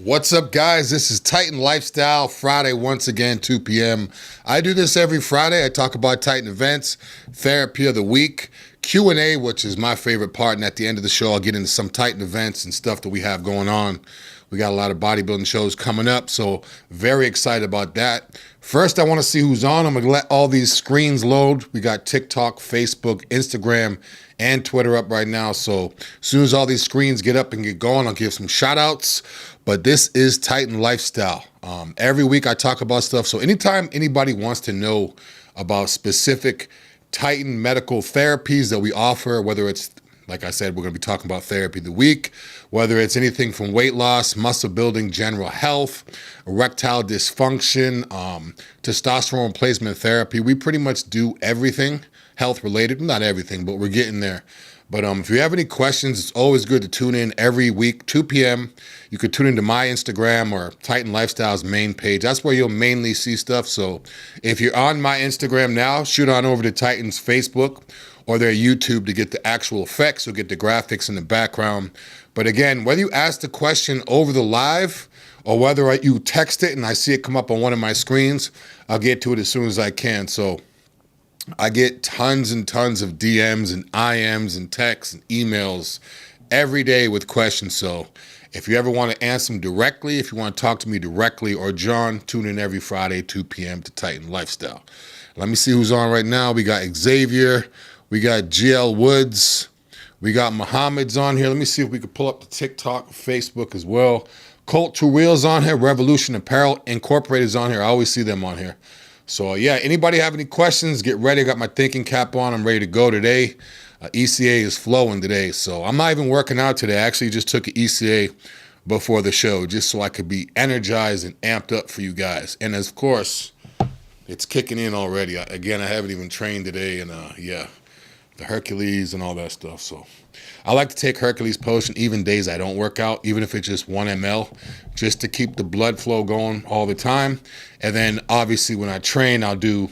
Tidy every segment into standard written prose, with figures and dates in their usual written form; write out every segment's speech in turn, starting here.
What's up, guys? This is Titan Lifestyle Friday once again, 2 p.m. I do this every Friday. I talk about Titan events, therapy of the week, Q&A, which is my favorite part, and at the end of the show, I'll get into some Titan events and stuff that we have going on. We got a lot of bodybuilding shows coming up, so very excited about that. First, I want to see who's on. I'm going to let all these screens load. We got TikTok, Facebook, Instagram, and Twitter up right now. So as soon as all these screens get up and get going, I'll give some shout outs. But this is Titan Lifestyle. Every week I talk about stuff. So anytime anybody wants to know about specific Titan medical therapies that we offer, whether it's, like I said, we're going to be talking about therapy of the week, whether it's anything from weight loss, muscle building, general health, erectile dysfunction, testosterone replacement therapy. We pretty much do everything health related. Not everything, but we're getting there. But if you have any questions, it's always good to tune in every week, 2 p.m. You could tune into my Instagram or Titan Lifestyle's main page. That's where you'll mainly see stuff. So if you're on my Instagram now, shoot on over to Titan's Facebook or their YouTube to get the actual effects or get the graphics in the background. But again, whether you ask the question over the live or whether you text it and I see it come up on one of my screens, I'll get to it as soon as I can. So I get tons and tons of DMs and IMs and texts and emails every day with questions. So if you ever want to answer them directly, if you want to talk to me directly or John, tune in every Friday, 2 p.m. to Titan Lifestyle. Let me see who's on right now. We got Xavier. We got GL Woods. We got Muhammad's on here. Let me see if we can pull up the TikTok, Facebook as well. Colt Two Wheels on here. Revolution Apparel Incorporated is on here. I always see them on here. So yeah, anybody have any questions, get ready. I got my thinking cap on. I'm ready to go today. ECA is flowing today. So I'm not even working out today. I actually just took an ECA before the show just so I could be energized and amped up for you guys. And of course, it's kicking in already. Again, I haven't even trained today. And yeah, the Hercules and all that stuff. So I like to take Hercules potion even days I don't work out, even if it's just 1 ml, just to keep the blood flow going all the time. And then obviously when I train, I'll do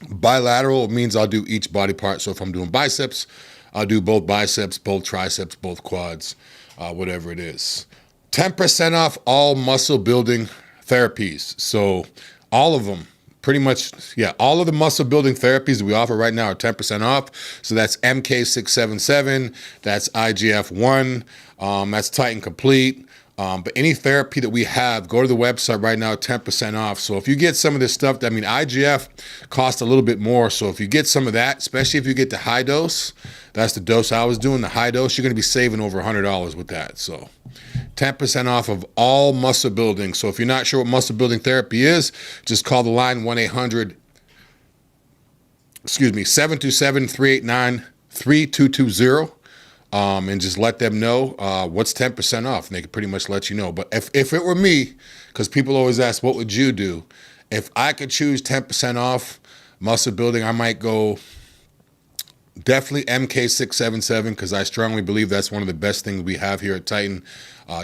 bilateral. It means I'll do each body part. So if I'm doing biceps, I'll do both biceps, both triceps, both quads, whatever it is. 10% off all muscle building therapies. So all of them. Pretty much, yeah, all of the muscle building therapies that we offer right now are 10% off. So that's MK677, that's IGF-1, that's Titan Complete. But any therapy that we have, go to the website right now, 10% off. So if you get some of this stuff, I mean, IGF costs a little bit more. So if you get some of that, especially if you get the high dose, that's the dose I was doing, the high dose, you're going to be saving over $100 with that. So 10% off of all muscle building. So if you're not sure what muscle building therapy is, just call the line 727-389-3220. And just let them know what's 10% off, and they can pretty much let you know. But if it were me, because people always ask, what would you do? If I could choose 10% off muscle building, I might go definitely MK677, because I strongly believe that's one of the best things we have here at Titan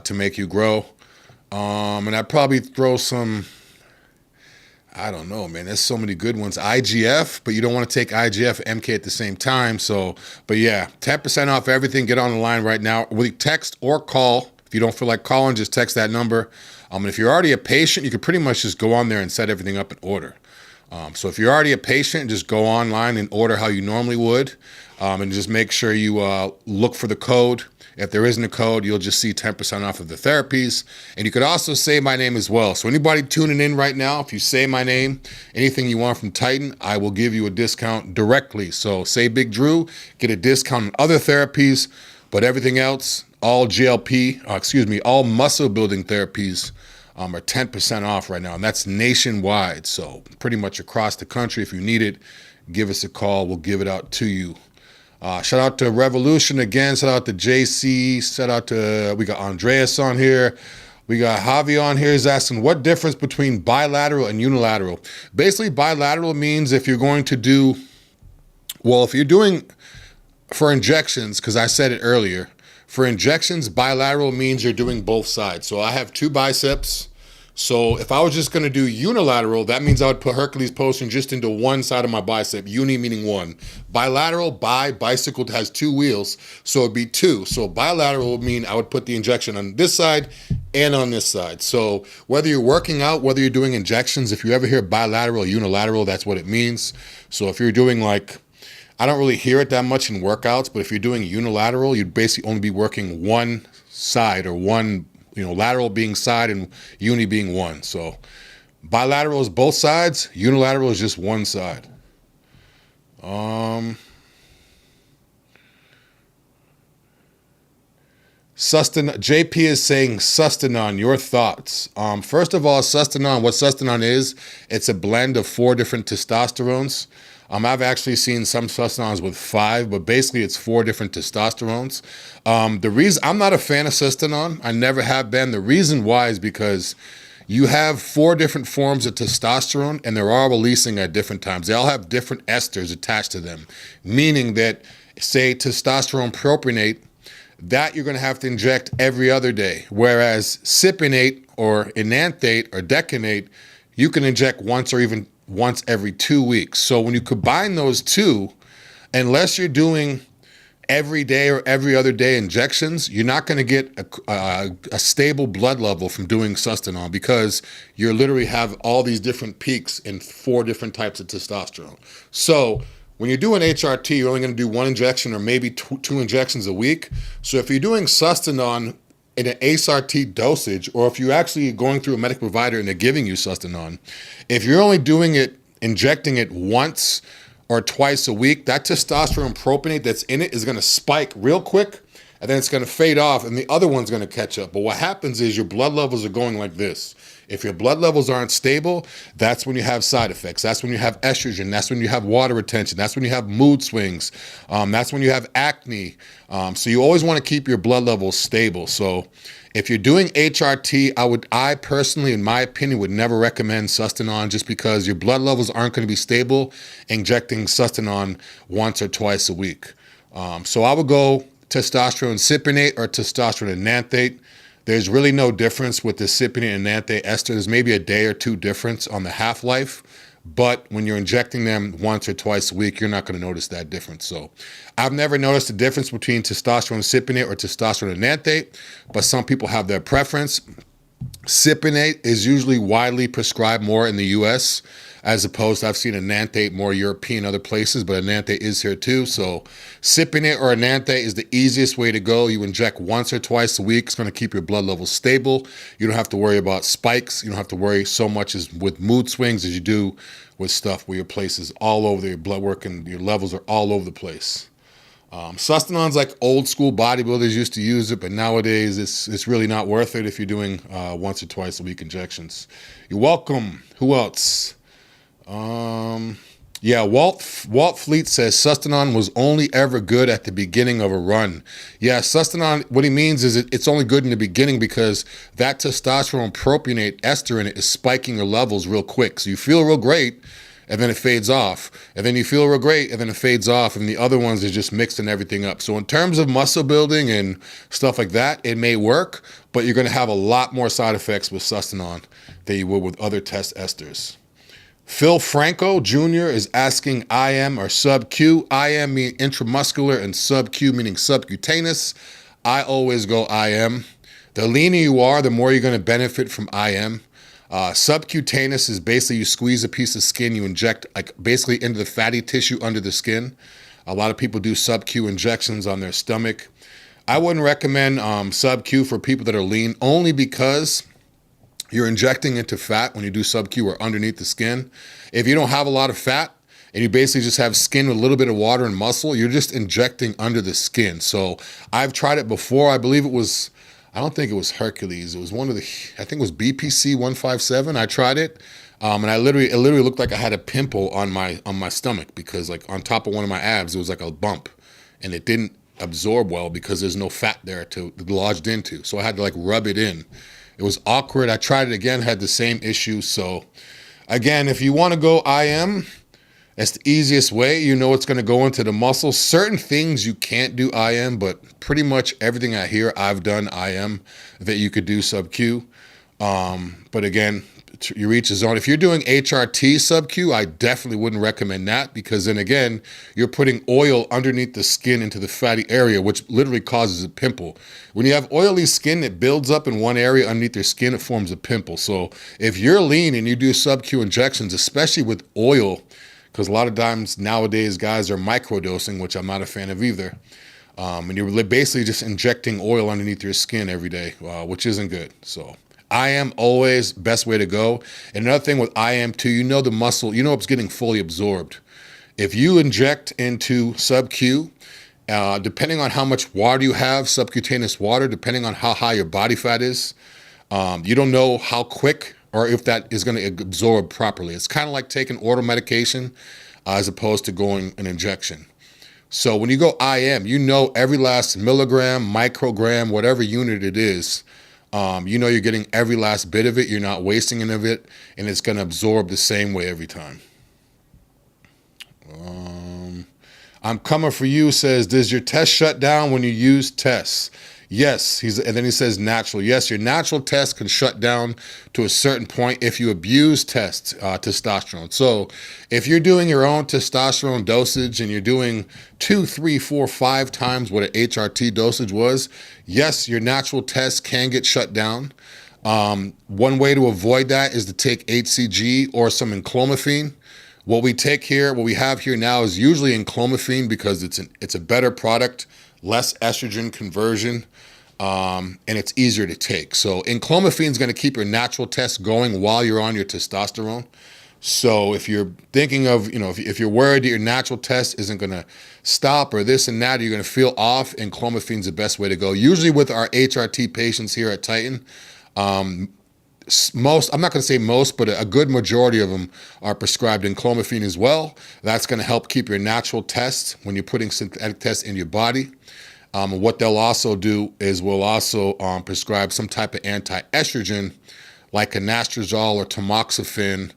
to make you grow. And I'd probably throw some, I don't know, man. There's so many good ones. IGF, but you don't want to take IGF and MK at the same time. So, but yeah, 10% off everything. Get on the line right now. We text or call. If you don't feel like calling, just text that number. And if you're already a patient, you can pretty much just go on there and set everything up in order. So if you're already a patient, just go online and order how you normally would. And just make sure you look for the code. If there isn't a code, you'll just see 10% off of the therapies. And you could also say my name as well. So anybody tuning in right now, if you say my name, anything you want from Titan, I will give you a discount directly. So say Big Drew, get a discount on other therapies, but everything else, all all muscle building therapies are 10% off right now. And that's nationwide. So pretty much across the country. If you need it, give us a call. We'll give it out to you. Shout out to Revolution again. Shout out to JC. Shout out to, we got Andreas on here. We got Javi on here. He's asking, what difference between bilateral and unilateral? Basically, bilateral means if you're going to do, well, if you're doing for injections, because I said it earlier, for injections, bilateral means you're doing both sides. So I have 2 biceps. So if I was just going to do unilateral, that means I would put Hercules potion just into one side of my bicep, uni meaning one. Bilateral, bicycle has 2 wheels, so it'd be 2. So bilateral would mean I would put the injection on this side and on this side. So whether you're working out, whether you're doing injections, if you ever hear bilateral or unilateral, that's what it means. So if you're doing like, I don't really hear it that much in workouts, but if you're doing unilateral, you'd basically only be working one side, or one, lateral being side and uni being one. So bilateral is both sides, unilateral is just one side. JP is saying Sustanon, your thoughts. First of all, Sustanon, what Sustanon is, it's a blend of 4 different testosterones. I've actually seen some Sustanons with 5, but basically it's 4 different testosterones. The reason I'm not a fan of Sustanon, I never have been. The reason why is because you have 4 different forms of testosterone, and they're all releasing at different times. They all have different esters attached to them, meaning that, say, testosterone propionate, that you're going to have to inject every other day, whereas cypionate or enanthate or decanate, you can inject once or even once every 2 weeks. So when you combine those two, unless you're doing every day or every other day injections, you're not going to get a stable blood level from doing Sustanon, because you literally have all these different peaks in 4 different types of testosterone. So when you're doing HRT, you're only going to do 1 injection or maybe 2 injections a week. So if you're doing Sustanon in an HRT dosage, or if you're actually going through a medical provider and they're giving you Sustanon, if you're only doing it, injecting it once or twice a week, that testosterone propionate that's in it is going to spike real quick, and then it's going to fade off, and the other one's going to catch up. But what happens is your blood levels are going like this. If your blood levels aren't stable, that's when you have side effects. That's when you have estrogen. That's when you have water retention. That's when you have mood swings. That's when you have acne. So you always want to keep your blood levels stable. So if you're doing HRT, I personally, in my opinion, would never recommend Sustanon, just because your blood levels aren't going to be stable injecting Sustanon once or twice a week. So I would go testosterone cypionate or testosterone enanthate. There's really no difference with the cypionate and enanthate ester. There's maybe a day or 2 difference on the half-life, but when you're injecting them once or twice a week, you're not going to notice that difference. So I've never noticed the difference between testosterone cypionate or testosterone enanthate, but some people have their preference. Cypionate is usually widely prescribed more in the US, as opposed to, I've seen enanthate more European, other places, but enanthate is here too. So cypionate or enanthate is the easiest way to go. You inject once or twice a week. It's going to keep your blood levels stable. You don't have to worry about spikes. You don't have to worry so much as with mood swings as you do with stuff where your place is all over, your blood work and your levels are all over the place. Sustanon's like old school bodybuilders used to use it, but nowadays it's really not worth it if you're doing once or twice a week injections. You're welcome. Who else? Yeah, Walt Fleet says Sustanon was only ever good at the beginning of a run. Yeah, Sustanon, what he means is it's only good in the beginning because that testosterone propionate ester in it is spiking your levels real quick. So you feel real great, and then it fades off. And then you feel real great, and then it fades off. And the other ones is just mixing everything up. So in terms of muscle building and stuff like that, it may work, but you're going to have a lot more side effects with Sustanon than you would with other test esters. Phil Franco Jr. is asking IM or sub-Q. IM meaning intramuscular and sub-Q meaning subcutaneous. I always go IM. The leaner you are, the more you're going to benefit from IM. Subcutaneous is basically you squeeze a piece of skin, you inject like basically into the fatty tissue under the skin. A lot of people do sub-Q injections on their stomach. I wouldn't recommend sub-Q for people that are lean, only because you're injecting into fat when you do sub-Q or underneath the skin. If you don't have a lot of fat and you basically just have skin with a little bit of water and muscle, you're just injecting under the skin. So I've tried it before. I believe it was, I don't think it was Hercules. It was one of the, I think it was BPC 157. I tried it. And it literally looked like I had a pimple on my stomach, because like on top of one of my abs, it was like a bump, and it didn't absorb well because there's no fat there to lodged into. So I had to like rub it in. It was awkward. I tried it again, had the same issue. So again, if you want to go IM, that's the easiest way. You know it's going to go into the muscle. Certain things you can't do IM, but pretty much everything I hear I've done IM that you could do sub-Q. But again, you reach a zone. If you're doing HRT sub-Q, I definitely wouldn't recommend that, because then again, you're putting oil underneath the skin into the fatty area, which literally causes a pimple. When you have oily skin, it builds up in one area underneath your skin, it forms a pimple. So if you're lean and you do sub-Q injections, especially with oil, because a lot of times nowadays guys are microdosing, which I'm not a fan of either. And you're basically just injecting oil underneath your skin every day, which isn't good. So IM always best way to go. And another thing with IM too, you know the muscle, you know it's getting fully absorbed. If you inject into sub-Q, depending on how much water you have, subcutaneous water, depending on how high your body fat is, you don't know how quick or if that is going to absorb properly. It's kind of like taking oral medication as opposed to going an injection. So when you go IM, you know every last milligram, microgram, whatever unit it is, you know you're getting every last bit of it. You're not wasting any of it, and it's going to absorb the same way every time. I'm coming for you says, does your test shut down when you use tests? Yes, and then he says natural. Yes, your natural test can shut down to a certain point if you abuse testosterone. So if you're doing your own testosterone dosage and you're doing 2, 3, 4, 5 times what an HRT dosage was, yes, your natural test can get shut down. One way to avoid that is to take HCG or some enclomiphene. What we have here now is usually enclomiphene because it's a better product, less estrogen conversion, and it's easier to take. So enclomiphene is going to keep your natural test going while you're on your testosterone. So if you're thinking of, if you're worried that your natural test isn't going to stop or this and that, you're going to feel off, enclomiphene is the best way to go. Usually with our HRT patients here at Titan, most, I'm not going to say most, but a good majority of them are prescribed enclomiphene as well. That's going to help keep your natural tests when you're putting synthetic tests in your body. What they'll also do is we'll also prescribe some type of anti-estrogen like anastrozole or tamoxifen,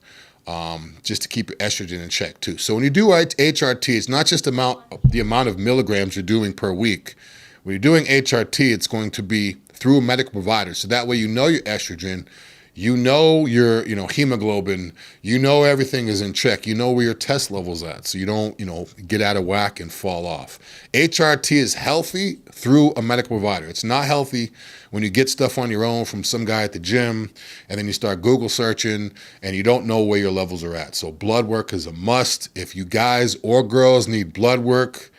just to keep your estrogen in check too. So when you do HRT, it's not just the amount of milligrams you're doing per week. When you're doing HRT, it's going to be through a medical provider. So that way you know your estrogen, you know your hemoglobin, you know everything is in check, you know where your test level's at, so you don't get out of whack and fall off. HRT is healthy through a medical provider. It's not healthy when you get stuff on your own from some guy at the gym and then you start Google searching and you don't know where your levels are at. So blood work is a must. If you guys or girls need blood work,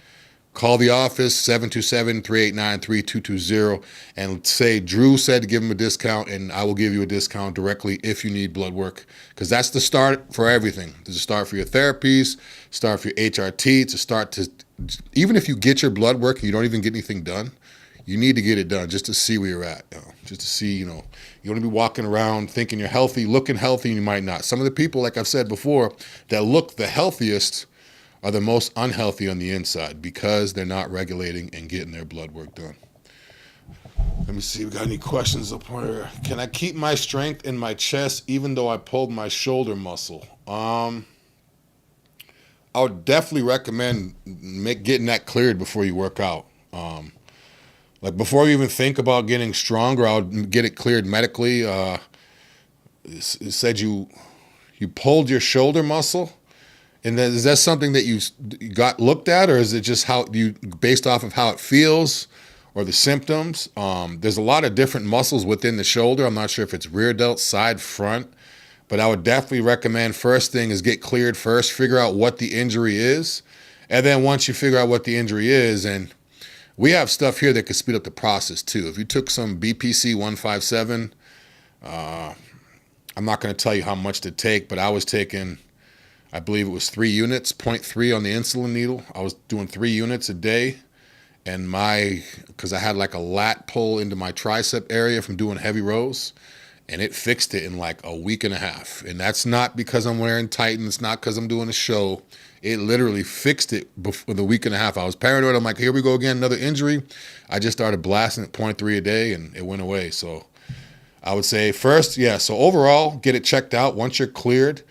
call the office, 727-389-3220, and say Drew said to give him a discount, and I will give you a discount directly if you need blood work, because that's the start for everything. It's a start for your therapies, start for your HRT, it's a start to, even if you get your blood work and you don't even get anything done, you need to get it done just to see where you're at, just to see, you want to be walking around thinking you're healthy, looking healthy, and you might not. Some of the people, like I've said before, that look the healthiest are the most unhealthy on the inside because they're not regulating and getting their blood work done. Let me see, we got any questions up here? Can I keep my strength in my chest even though I pulled my shoulder muscle? I would definitely recommend getting that cleared before you work out. Like before you even think about getting stronger, I would get it cleared medically. It said you pulled your shoulder muscle. And then, is that something that you got looked at, or is it just based off of how it feels or the symptoms? There's a lot of different muscles within the shoulder. I'm not sure if it's rear delt, side, front, but I would definitely recommend first thing is get cleared first, figure out what the injury is. And then once you figure out what the injury is, and we have stuff here that could speed up the process too. If you took some BPC 157, I'm not going to tell you how much to take, but I was taking, I believe it was 3 units, 0.3 on the insulin needle. I was doing 3 units a day. And because I had like a lat pull into my tricep area from doing heavy rows, and it fixed it in like a week and a half. And that's not because I'm wearing Titan. It's not because I'm doing a show. It literally fixed it before the week and a half. I was paranoid. I'm like, here we go again, another injury. I just started blasting at 0.3 a day and it went away. So I would say first, so overall, get it checked out. Once you're cleared,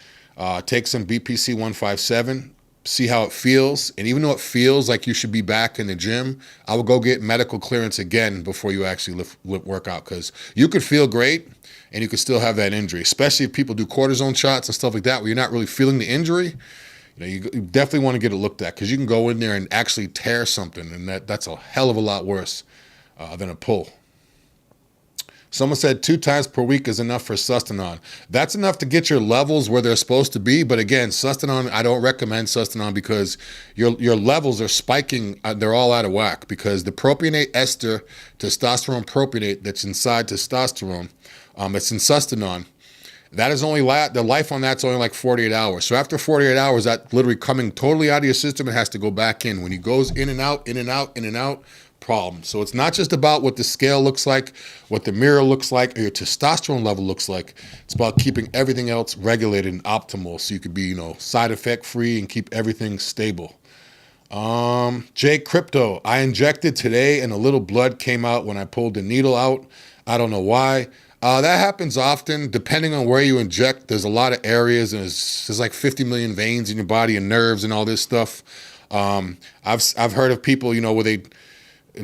take some BPC 157. see how it feels. And even though it feels like you should be back in the gym, I would go get medical clearance again before you actually work out, because you could feel great and you could still have that injury, especially if people do cortisone shots and stuff like that where you're not really feeling the injury. You definitely want to get it looked at, because you can go in there and actually tear something, and that's a hell of a lot worse than a pull. Someone said 2 times per week is enough for Sustanon. That's enough to get your levels where they're supposed to be. But again, Sustanon, I don't recommend Sustanon because your levels are spiking. They're all out of whack, because the propionate ester, testosterone propionate that's inside testosterone, it's in Sustanon. That is only, the life on that's only like 48 hours. So after 48 hours, that literally coming totally out of your system, it has to go back in. When it goes in and out, in and out, in and out, problem. So it's not just about what the scale looks like, what the mirror looks like, or your testosterone level looks like. It's about keeping everything else regulated and optimal, so you could be, side effect free and keep everything stable. Jay Crypto, I injected today and a little blood came out when I pulled the needle out. I don't know why. That happens often, depending on where you inject. There's a lot of areas, and there's like 50 million veins in your body and nerves and all this stuff. I've heard of people, where they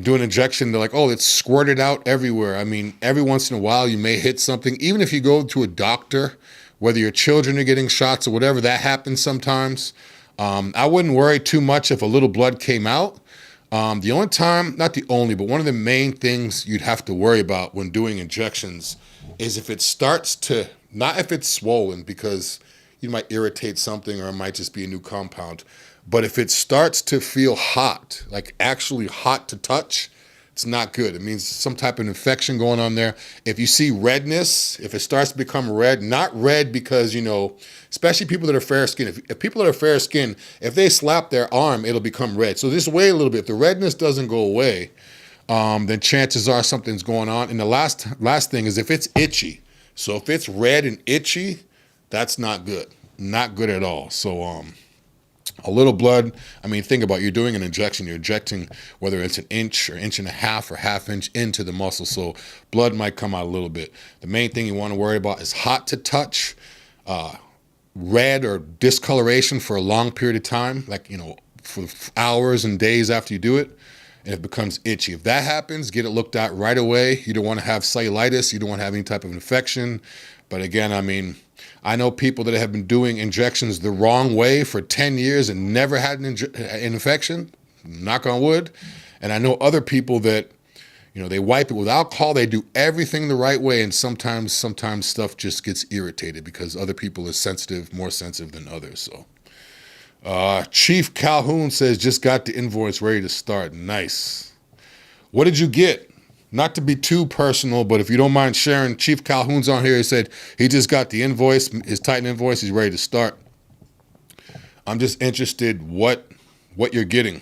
do an injection, they're like, oh, it's squirted out everywhere. I mean, every once in a while you may hit something. Even if you go to a doctor, whether your children are getting shots or whatever, that happens sometimes. I wouldn't worry too much if a little blood came out. The only time, not the only, but one of the main things you'd have to worry about when doing injections is if it starts to, not if it's swollen, because you might irritate something or it might just be a new compound. But if it starts to feel hot, like actually hot to touch, it's not good. It means some type of infection going on there. If you see redness, if it starts to become red, not red because, especially people that are fair skinned. If people that are fair skinned, if they slap their arm, it'll become red. So just wait a little bit. If the redness doesn't go away, then chances are something's going on. And the last thing is if it's itchy. So if it's red and itchy, that's not good. Not good at all. So, a little blood, think about it. You're doing an injection. You're injecting whether it's an inch or inch and a half or half inch into the muscle. So blood might come out a little bit. The main thing you want to worry about is hot to touch, red or discoloration for a long period of time, like, for hours and days after you do it, and it becomes itchy. If that happens, get it looked at right away. You don't want to have cellulitis. You don't want to have any type of infection. But again, I know people that have been doing injections the wrong way for 10 years and never had an infection, knock on wood. And I know other people that, they wipe it with alcohol. They do everything the right way. And sometimes stuff just gets irritated because other people are more sensitive than others. So Chief Calhoun says, just got the invoice ready to start. Nice. What did you get? Not to be too personal, but if you don't mind sharing, Chief Calhoun's on here. He said he just got the invoice, his Titan invoice. He's ready to start. I'm just interested what you're getting.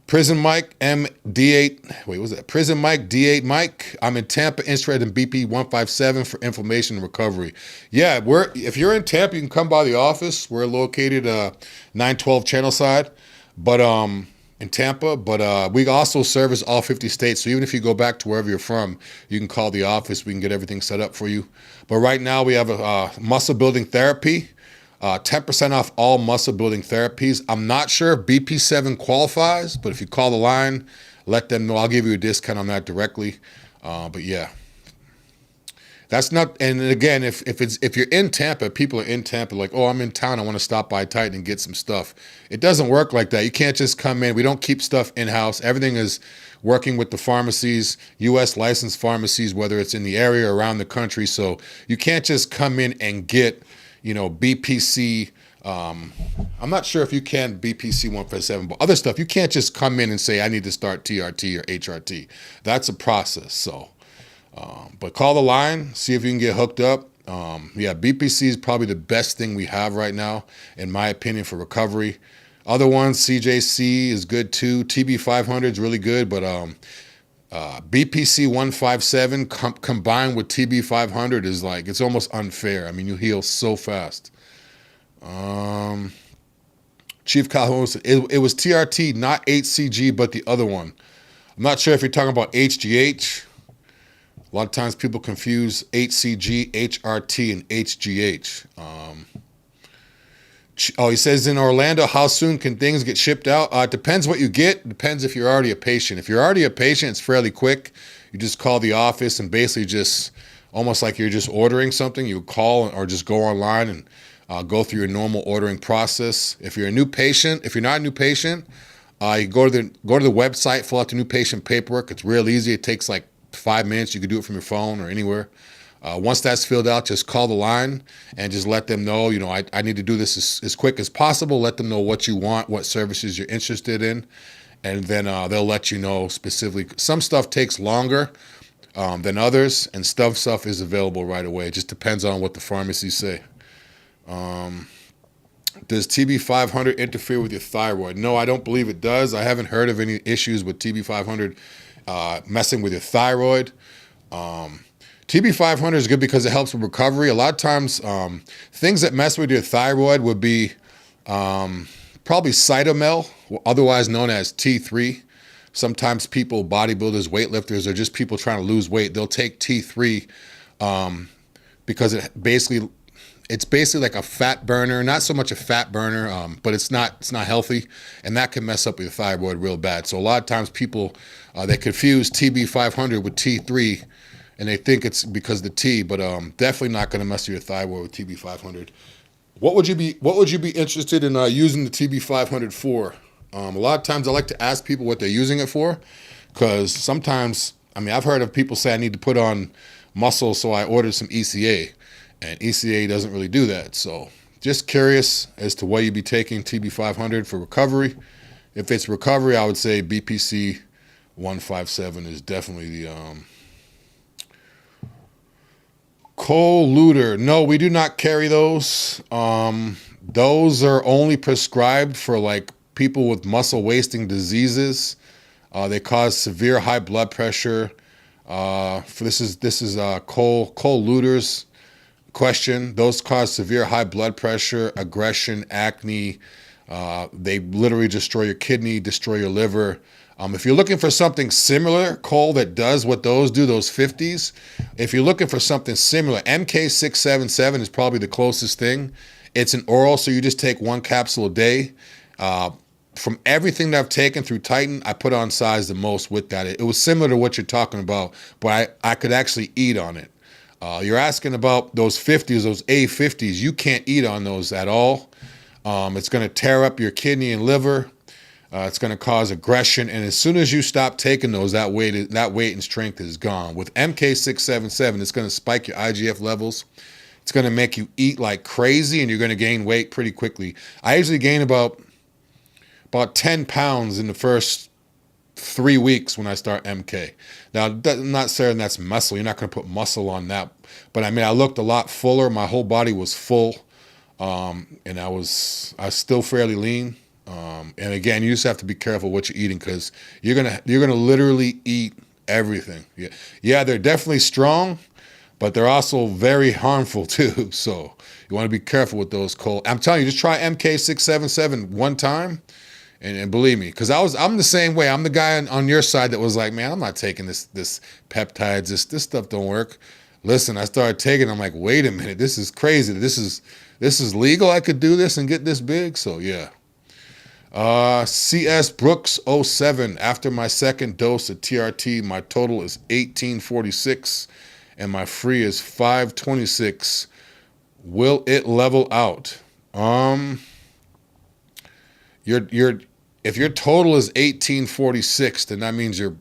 Prison Mike MD8. Wait, what's that? Prison Mike D8 Mike. I'm in Tampa, interested in BP 157 for inflammation and recovery. Yeah, if you're in Tampa, you can come by the office. We're located 912 Channel Side, but in Tampa, but we also service all 50 states. So even if you go back to wherever you're from, you can call the office. We can get everything set up for you. But right now we have a muscle building therapy, 10% off all muscle building therapies. I'm not sure if BP7 qualifies, but if you call the line, let them know. I'll give you a discount on that directly. But yeah. That's not, and again, if you're in Tampa, people are in Tampa, like, oh, I'm in town, I want to stop by Titan and get some stuff. It doesn't work like that. You can't just come in. We don't keep stuff in-house. Everything is working with the pharmacies, U.S. licensed pharmacies, whether it's in the area or around the country. So you can't just come in and get, BPC. I'm not sure if you can BPC 157, but other stuff, you can't just come in and say, I need to start TRT or HRT. That's a process. So. But call the line, see if you can get hooked up. BPC is probably the best thing we have right now, in my opinion, for recovery. Other ones, CJC is good too. TB500 is really good, but BPC 157 combined with TB500 is like, it's almost unfair. You heal so fast. Chief Calhoun said, it was TRT, not HCG, but the other one. I'm not sure if you're talking about HGH. A lot of times people confuse HCG, HRT, and HGH. Oh, he says in Orlando, how soon can things get shipped out? It depends what you get. Depends if you're already a patient. If you're already a patient, it's fairly quick. You just call the office and basically just almost like you're just ordering something. You call or just go online and go through your normal ordering process. If you're a new patient, if you're not a new patient, you go to the website, fill out the new patient paperwork. It's real easy. It takes like 5 minutes. You can do it from your phone or anywhere. Once that's filled out, just call the line and just let them know, I need to do this as quick as possible. Let them know what you want, what services you're interested in, and then they'll let you know specifically. Some stuff takes longer than others, and stuff is available right away. It just depends on what the pharmacies say. Does TB500 interfere with your thyroid? No, I don't believe it does. I haven't heard of any issues with TB500 messing with your thyroid. TB500 is good because it helps with recovery. A lot of times, things that mess with your thyroid would be probably cytomel, otherwise known as T3. Sometimes people, bodybuilders, weightlifters, or just people trying to lose weight, they'll take T3 because it's basically like a fat burner. Not so much a fat burner, but it's not healthy, and that can mess up your thyroid real bad. So a lot of times people they confuse TB500 with T3. And they think it's because of the T, but definitely not going to mess with your thyroid with TB500. What would you be interested in using the TB500 for? A lot of times I like to ask people what they're using it for, because sometimes, I've heard of people say I need to put on muscle, so I ordered some ECA, and ECA doesn't really do that. So just curious as to why you'd be taking TB500 for recovery. If it's recovery, I would say BPC 157 is definitely the Colluder. No, we do not carry those. Those are only prescribed for like people with muscle wasting diseases. They cause severe high blood pressure. This is Colluder's question. Those cause severe high blood pressure, aggression, acne. They literally destroy your kidney, destroy your liver. If you're looking for something similar, Cole, that does what those do, those 50s, if you're looking for something similar, MK677 is probably the closest thing. It's an oral, so you just take 1 capsule a day. From everything that I've taken through Titan, I put on size the most with that. It was similar to what you're talking about, but I could actually eat on it. You're asking about those 50s, those A50s. You can't eat on those at all. It's going to tear up your kidney and liver. It's going to cause aggression, and as soon as you stop taking those, that weight and strength is gone. With MK677, it's going to spike your IGF levels. It's going to make you eat like crazy, and you're going to gain weight pretty quickly. I usually gain about 10 pounds in the first 3 weeks when I start MK. Now, I'm not saying that's muscle. You're not going to put muscle on that. But I looked a lot fuller. My whole body was full, and I was still fairly lean. And again, you just have to be careful what you're eating, because you're gonna literally eat everything. Yeah, they're definitely strong, but they're also very harmful too. So you want to be careful with those, Cole. I'm telling you, just try MK677 one time, and believe me, because I'm the same way. I'm the guy on your side that was like, man, I'm not taking this peptides. This stuff don't work. Listen, I started taking it. I'm like, wait a minute, this is crazy. This is legal. I could do this and get this big. So yeah. CS Brooks 07. After my second dose of TRT, my total is 1846 and my free is 526. Will it level out? If your total is 1846, then that means you're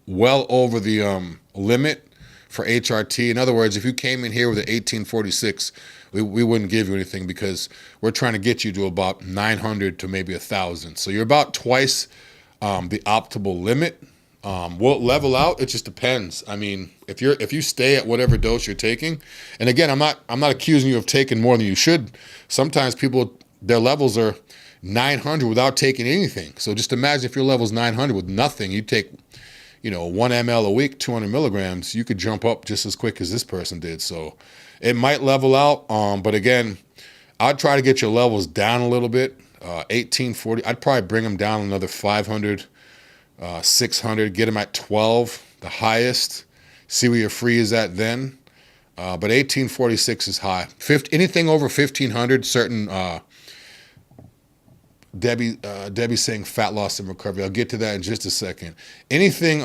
well over the limit for HRT. In other words, if you came in here with an 1846, we wouldn't give you anything, because we're trying to get you to about 900 to maybe 1,000. So you're about twice the optimal limit. Will it level out? It just depends. If you stay at whatever dose you're taking, and again, I'm not accusing you of taking more than you should. Sometimes people, their levels are 900 without taking anything. So just imagine if your level's 900 with nothing, you take 1 ml a week, 200 milligrams, you could jump up just as quick as this person did. So it might level out, but again, I'd try to get your levels down a little bit. 1840, I'd probably bring them down another 500, 600, get them at 12, the highest, see where your free is at then. But 1846 is high. Anything over 1500, certain Debbie saying fat loss and recovery. I'll get to that in just a second. Anything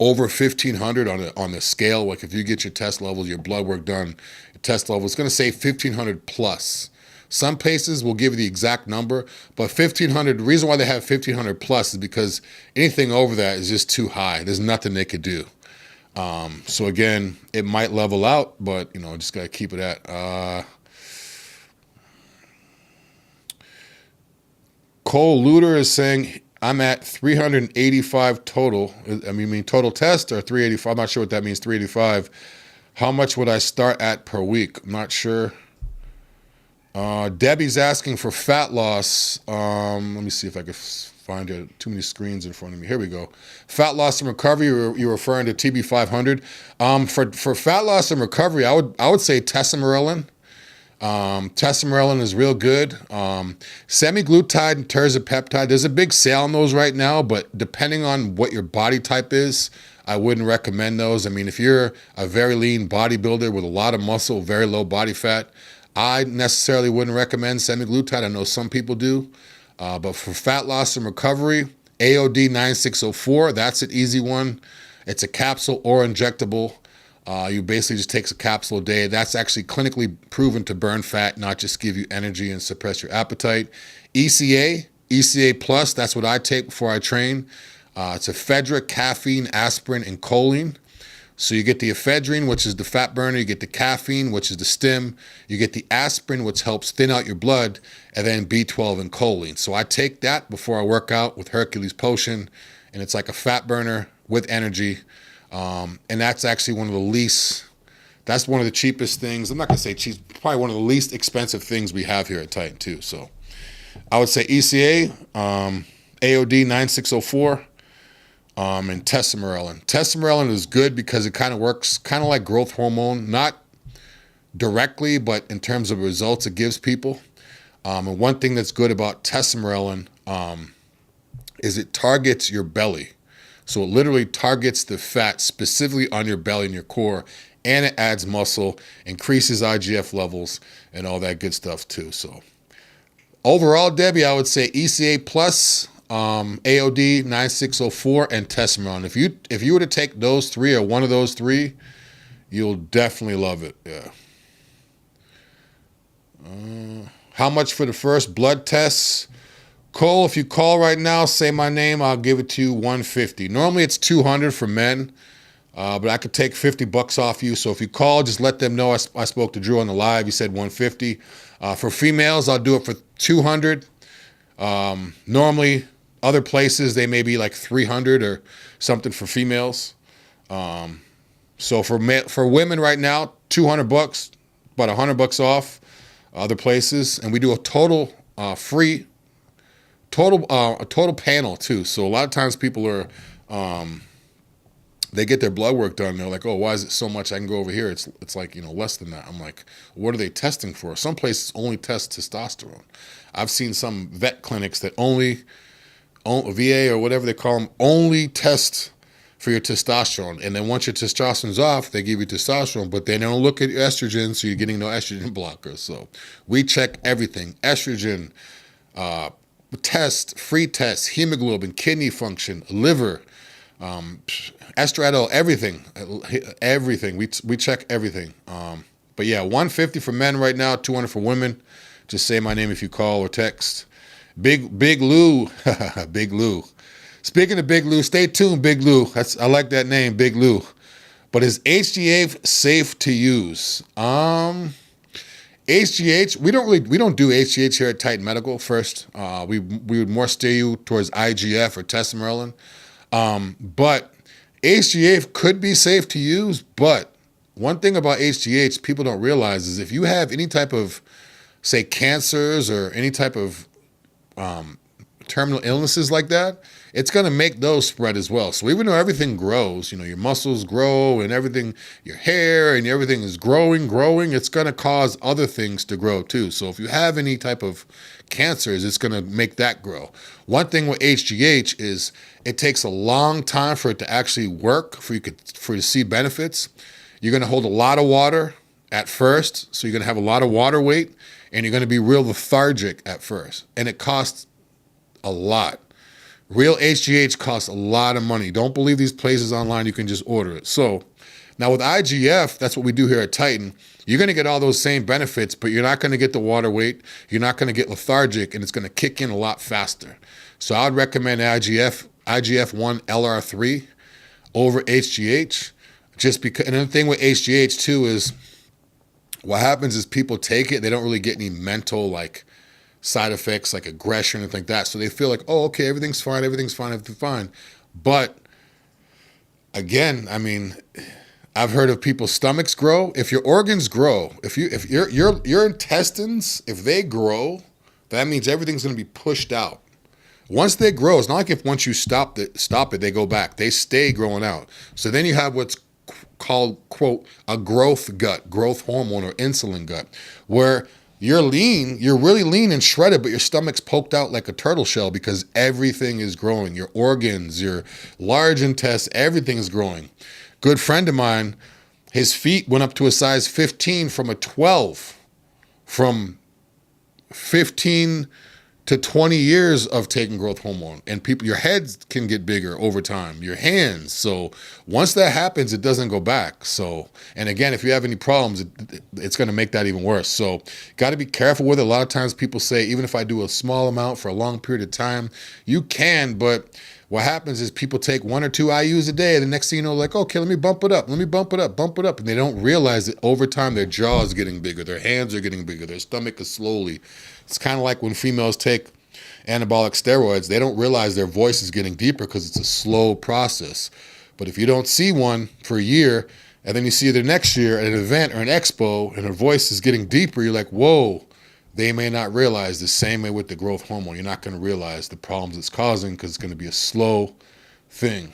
over 1,500 on the scale, like if you get your test levels, your blood work done, your test level, it's going to say 1,500 plus. Some places will give you the exact number, but 1,500, the reason why they have 1,500 plus is because anything over that is just too high. There's nothing they could do. So again, it might level out, but just got to keep it at. Cole Luter is saying, I'm at 385 total. I mean total test or 385? I'm not sure what that means, 385. How much would I start at per week? I'm not sure. Debbie's asking for fat loss. Let me see if I can find it. Too many screens in front of me. Here we go. Fat loss and recovery. You're referring to TB500. For fat loss and recovery, I would say testosterone. Testosterone is real good. Semaglutide and tirzepeptide. There's a big sale on those right now, but depending on what your body type is, I wouldn't recommend those. I mean, if you're a very lean bodybuilder with a lot of muscle, very low body fat, I necessarily wouldn't recommend semaglutide. I know some people do. But for fat loss and recovery, AOD 9604, that's an easy one. It's a capsule or injectable. You basically just take a capsule a day. That's actually clinically proven to burn fat, not just give you energy and suppress your appetite. ECA Plus, that's what I take before I train. It's ephedra, caffeine, aspirin, and choline. So you get the ephedrine, which is the fat burner. You get the caffeine, which is the stim. You get the aspirin, which helps thin out your blood, and then B12 and choline. So I take that before I work out with Hercules Potion, and it's like a fat burner with energy. And that's actually one of the cheapest things. I'm not gonna say cheap, probably one of the least expensive things we have here at Titan too. So I would say ECA, AOD 9604, and testosterone. Testosterone is good because it kind of works kind of like growth hormone, not directly, but in terms of results it gives people. And one thing that's good about testosterone is it targets your belly. So it literally targets the fat specifically on your belly and your core, and it adds muscle, increases IGF levels, and all that good stuff too. So overall, Debbie, I would say ECA plus, AOD 9604, and testosterone. If you were to take those three or one of those three, you'll definitely love it. Yeah. How much for the first blood tests? Cole, if you call right now, say my name, I'll give it to you $150. Normally it's $200 for men, but I could take $50 off you. So if you call, just let them know I spoke to Drew on the live. He said $150. For females, I'll do it for $200. Normally, other places they may be like $300 or something for females. So for women right now, $200, about $100 off. Other places, and we do a total free. A total panel too. So a lot of times people are, they get their blood work done. They're like, oh, why is it so much? I can go over here. It's like, less than that. I'm like, what are they testing for? Some places only test testosterone. I've seen some vet clinics that only VA or whatever they call them, only test for your testosterone. And then once your testosterone's off, they give you testosterone, but they don't look at your estrogen, so you're getting no estrogen blockers. So we check everything. Estrogen, free tests, hemoglobin, kidney function, liver, estradiol, everything. We check everything. But yeah, $150 for men right now, $200 for women. Just say my name if you call or text. Big Lou, Big Lou. Speaking of Big Lou, stay tuned, Big Lou. I like that name, Big Lou. But is HGH safe to use? HGH, we don't do HGH here at Titan Medical. First, we would more steer you towards IGF or testosterone. But HGH could be safe to use. But one thing about HGH people don't realize is if you have any type of, say, cancers or any type of terminal illnesses like that, it's going to make those spread as well. So even though everything grows, your muscles grow and everything, your hair and everything is growing, it's going to cause other things to grow too. So if you have any type of cancers, it's going to make that grow. One thing with HGH is it takes a long time for it to actually work, for you to see benefits. You're going to hold a lot of water at first, so you're going to have a lot of water weight, and you're going to be real lethargic at first. And it costs a lot. Real HGH costs a lot of money. Don't believe these places online. You can just order it. So now with IGF, that's what we do here at Titan. You're going to get all those same benefits, but you're not going to get the water weight. You're not going to get lethargic, and it's going to kick in a lot faster. So I would recommend IGF-1 LR3 over HGH, just because. And the thing with HGH too is, what happens is people take it, they don't really get any mental like side effects like aggression and things like that. So they feel like, oh, okay, everything's fine, everything's fine. But again, I mean, I've heard of people's stomachs grow. If your organs grow, if your intestines, if they grow, that means everything's going to be pushed out. Once they grow, it's not like if once you stop it, they go back. They stay growing out. So then you have what's called, quote, a growth gut, growth hormone or insulin gut, where you're lean, you're really lean and shredded, but your stomach's poked out like a turtle shell because everything is growing. Your organs, your large intestine, everything is growing. Good friend of mine, his feet went up to a size 15 from a 12, from 15 to 20 years of taking growth hormone. And people, your heads can get bigger over time, your hands. So once that happens, it doesn't go back. So, and again, if you have any problems, it's going to make that even worse. So got to be careful with it. A lot of times people say, even if I do a small amount for a long period of time, you can, but what happens is people take 1 or 2 IUs a day, and the next thing you know, like, okay, let me bump it up. And they don't realize that over time their jaw is getting bigger, their hands are getting bigger, their stomach is slowly. It's kind of like when females take anabolic steroids, they don't realize their voice is getting deeper because it's a slow process. But if you don't see one for a year, and then you see her the next year at an event or an expo, and her voice is getting deeper, you're like, whoa. They may not realize the same way with the growth hormone. You're not going to realize the problems it's causing because it's going to be a slow thing.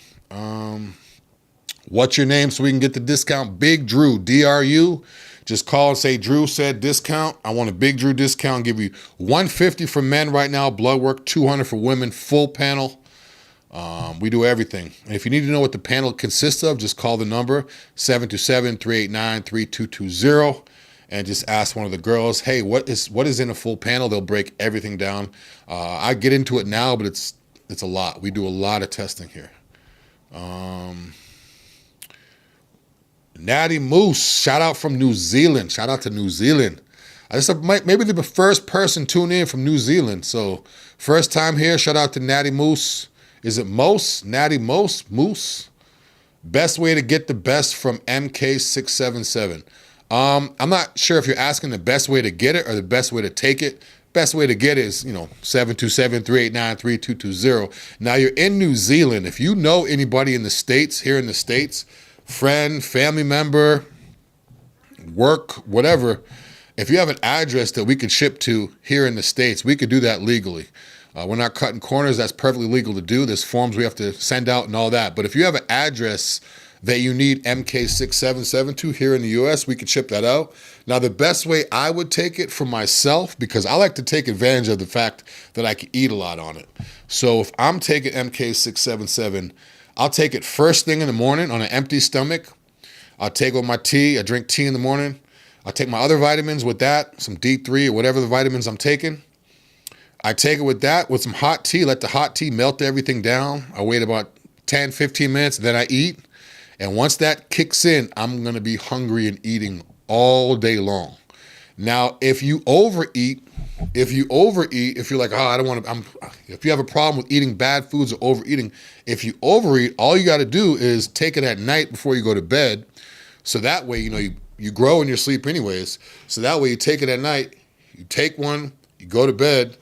What's your name so we can get the discount? Big Drew, DRU. Just call and say, Drew said discount. I want a Big Drew discount. Give you $150 for men right now, blood work, $200 for women, full panel. We do everything. And if you need to know what the panel consists of, just call the number 727-389-3220. And just ask one of the girls, hey, what is in a full panel? They'll break everything down. I get into it now, but it's a lot. We do a lot of testing here. Natty Moose, shout out from New Zealand. Shout out to New Zealand. I just maybe the first person tuning in from New Zealand. So first time here, shout out to Natty Moose. Is it Mose? Natty Mose? Moose? Best way to get the best from MK677. I'm not sure if you're asking the best way to get it or the best way to take it. Best way to get it is, 727-389-3220. Now you're in New Zealand. If you know anybody in the States, here in the States, friend, family member, work, whatever, if you have an address that we could ship to here in the States, we could do that legally. We're not cutting corners. That's perfectly legal to do. There's forms we have to send out and all that. But if you have an address that you need MK677 to here in the US, we can ship that out. Now, the best way I would take it for myself, because I like to take advantage of the fact that I can eat a lot on it. So if I'm taking MK677, I'll take it first thing in the morning on an empty stomach. I'll take it with my tea. I drink tea in the morning. I'll take my other vitamins with that, some D3 or whatever the vitamins I'm taking. I take it with that, with some hot tea, let the hot tea melt everything down. I wait about 10, 15 minutes, then I eat. And once that kicks in, I'm going to be hungry and eating all day long. Now, if you overeat, if you're like, I don't want to, if you have a problem with eating bad foods or overeating, if you overeat, all you got to do is take it at night before you go to bed. So that way, you grow in your sleep anyways. So that way you take it at night, you take one, you go to bed,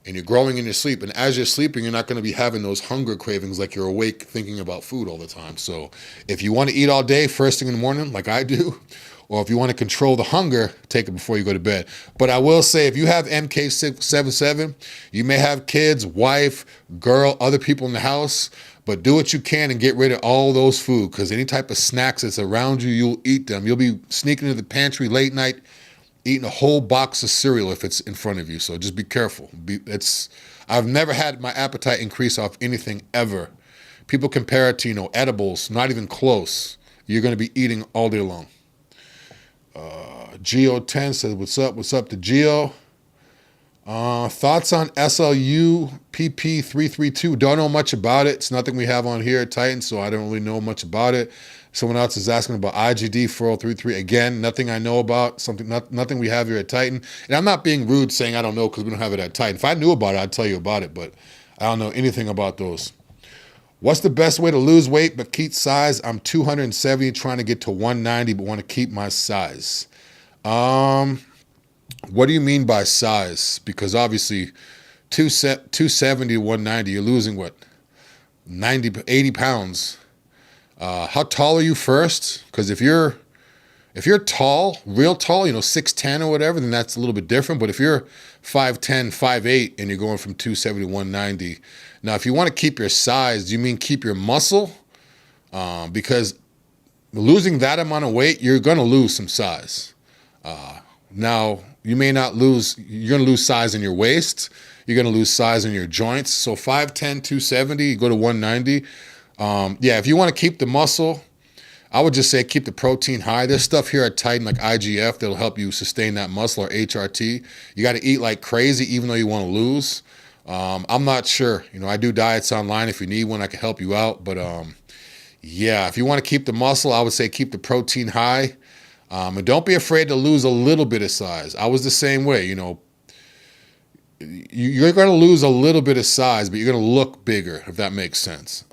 and you're growing in your sleep. And as you're sleeping, you're not going to be having those hunger cravings like you're awake thinking about food all the time. So if you want to eat all day, first thing in the morning, like I do, or if you want to control the hunger, take it before you go to bed. But I will say, if you have MK677, you may have kids, wife, girl, other people in the house, but do what you can and get rid of all those food, because any type of snacks that's around you, you'll eat them. You'll be sneaking into the pantry late night, eating a whole box of cereal if it's in front of you. So just be careful. I've never had my appetite increase off anything ever. People compare it to, edibles, not even close. You're going to be eating all day long. Geo10 says, what's up to Geo? Thoughts on SLU PP332? Don't know much about it. It's nothing we have on here at Titan, so I don't really know much about it. Someone else is asking about IGD 4033. Again, nothing I know about. Nothing we have here at Titan. And I'm not being rude saying I don't know because we don't have it at Titan. If I knew about it, I'd tell you about it, but I don't know anything about those. What's the best way to lose weight but keep size? I'm 270, trying to get to 190, but want to keep my size. What do you mean by size? Because obviously 270 to 190, you're losing what? 80 pounds. How tall are you first? Because if you're tall, real tall, 6'10" or whatever, then that's a little bit different. But if you're 5'10", 5'8", and you're going from 270 to 190, now if you want to keep your size, do you mean keep your muscle? Because losing that amount of weight, you're going to lose some size. Now, you may not lose, you're going to lose size in your waist. You're going to lose size in your joints. So 5'10", 270, you go to 190. Yeah, if you want to keep the muscle, I would just say keep the protein high. There's stuff here at Titan like IGF that'll help you sustain that muscle, or HRT. You got to eat like crazy even though you want to lose. I'm not sure. I do diets online. If you need one, I can help you out. But yeah, if you want to keep the muscle, I would say keep the protein high. And don't be afraid to lose a little bit of size. I was the same way, You're going to lose a little bit of size, but you're going to look bigger, if that makes sense.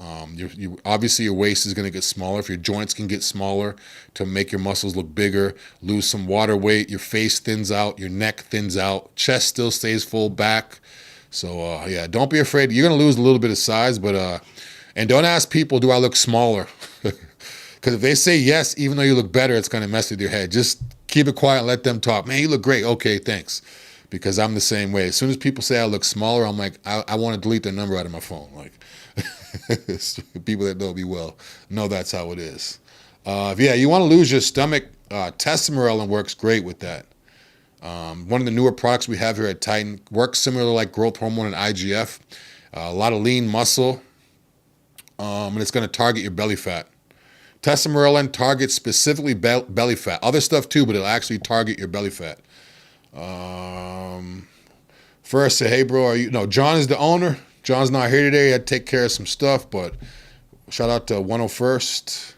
Obviously, your waist is going to get smaller. If your joints can get smaller to make your muscles look bigger, lose some water weight, your face thins out, your neck thins out, chest still stays full, back. So, yeah, don't be afraid. You're going to lose a little bit of size, but and don't ask people, do I look smaller? Because if they say yes, even though you look better, it's going to mess with your head. Just keep it quiet and let them talk. Man, you look great. Okay, thanks. Because I'm the same way. As soon as people say I look smaller, I'm like, I want to delete their number out of my phone. Like, people that know me well know that's how it is. Yeah, you want to lose your stomach, Testosterone works great with that. One of the newer products we have here at Titan works similar like growth hormone and IGF. A lot of lean muscle, and it's going to target your belly fat. Testosterone targets specifically belly fat. Other stuff too, but it'll actually target your belly fat. First say, hey bro, John is the owner. John's not here today. He had to take care of some stuff, but shout out to 101st.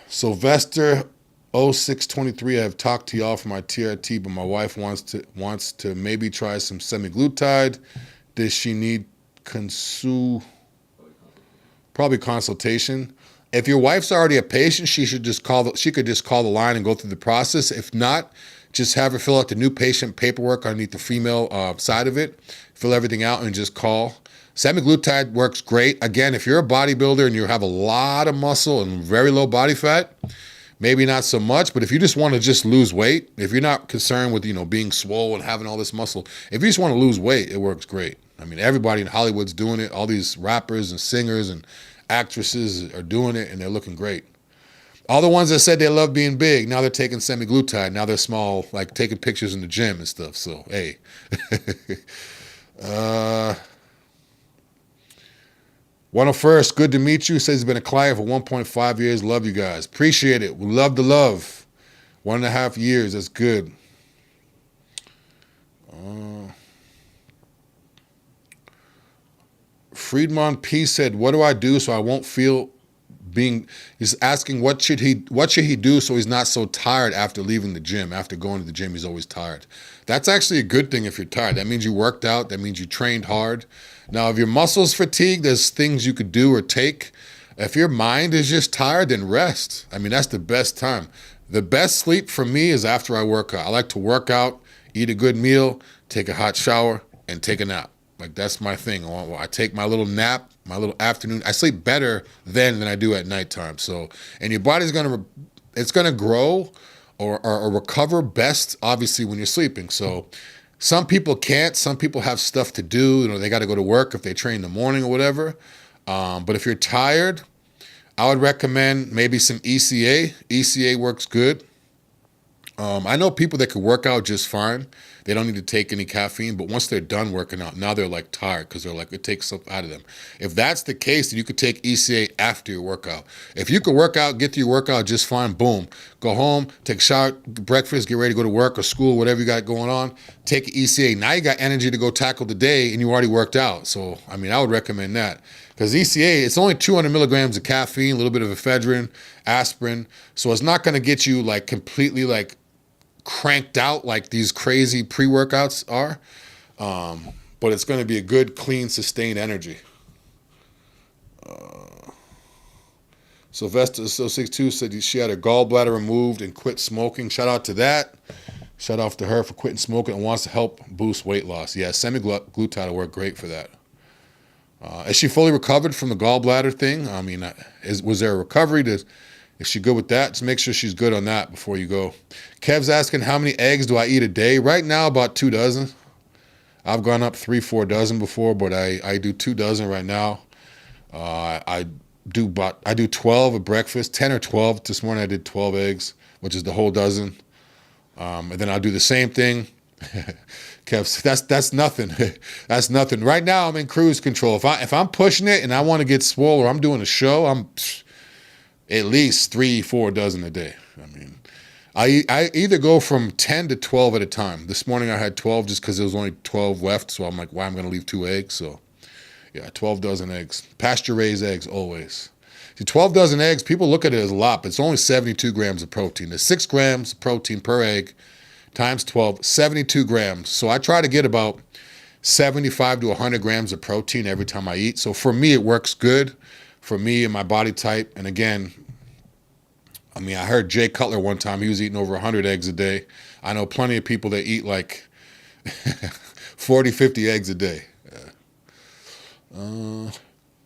Sylvester 0623, I have talked to y'all for my TRT, but my wife wants to maybe try some Semaglutide. Does she need probably consultation? If your wife's already a patient, she could just call the line and go through the process. If not, just have her fill out the new patient paperwork underneath the female side of it, fill everything out, and just call. Semaglutide works great. Again, if you're a bodybuilder and you have a lot of muscle and very low body fat, maybe not so much. But if you just want to just lose weight, if you're not concerned with being swole and having all this muscle, if you just want to lose weight, it works great. I mean, everybody in Hollywood's doing it. All these rappers and singers and actresses are doing it, and they're looking great. All the ones that said they love being big, now they're taking Semaglutide. Now they're small, like taking pictures in the gym and stuff. So, hey. 101st, good to meet you. Says he's been a client for 1.5 years. Love you guys. Appreciate it. We love the love. 1.5 years. That's good. Friedman P said, what do I do so I won't feel he's asking what should he do so he's not so tired after leaving the gym. After going to the gym, he's always tired. That's actually a good thing if you're tired. That means you worked out. That means you trained hard. Now, if your muscles fatigued, there's things you could do or take. If your mind is just tired, then rest. I mean, that's the best time. The best sleep for me is after I work out. I like to work out, eat a good meal, take a hot shower, and take a nap. Like, that's my thing. I take my little nap, my little afternoon. I sleep better then than I do at nighttime. So, and your body's it's gonna grow or recover best, obviously, when you're sleeping. So, some people can't. Some people have stuff to do. They got to go to work if they train in the morning or whatever. But if you're tired, I would recommend maybe some ECA. ECA works good. I know people that could work out just fine. They don't need to take any caffeine, but once they're done working out, now they're like tired because they're like, it takes something out of them. If that's the case, then you could take ECA after your workout. If you could work out, get through your workout just fine, boom. Go home, take a shower, breakfast, get ready to go to work or school, whatever you got going on, take ECA. Now you got energy to go tackle the day and you already worked out. So, I mean, I would recommend that. Because ECA, it's only 200 milligrams of caffeine, a little bit of ephedrine, aspirin. So it's not going to get you like completely like cranked out like these crazy pre-workouts are. But it's going to be a good, clean, sustained energy. Sylvester 062 said she had her gallbladder removed and quit smoking. Shout out to that. Shout out to her for quitting smoking and wants to help boost weight loss. Yeah, Semaglutide will work great for that. Is she fully recovered from the gallbladder thing? I mean, was there a recovery? Is she good with that? Just make sure she's good on that before you go. Kev's asking, how many eggs do I eat a day? Right now, about 2 dozen. I've gone up 3-4 dozen before, but I do 2 dozen right now. I do 12 at breakfast, 10 or 12. This morning I did 12 eggs, which is the whole dozen. And then I'll do the same thing. Kev, that's nothing. That's nothing. Right now I'm in cruise control. If I'm pushing it and I want to get swole or I'm doing a show, I'm at least 3-4 dozen a day. I mean, I either go from 10 to 12 at a time. This morning I had 12 just because there was only 12 left. So I'm like, why am I going to leave 2 eggs? So yeah, 12 dozen eggs. Pasture raised eggs always. See, 12 dozen eggs, people look at it as a lot, but it's only 72 grams of protein. There's 6 grams of protein per egg times 12, 72 grams. So I try to get about 75 to 100 grams of protein every time I eat. So for me, it works good for me and my body type. And again, I mean, I heard Jay Cutler one time, he was eating over 100 eggs a day. I know plenty of people that eat like 40, 50 eggs a day.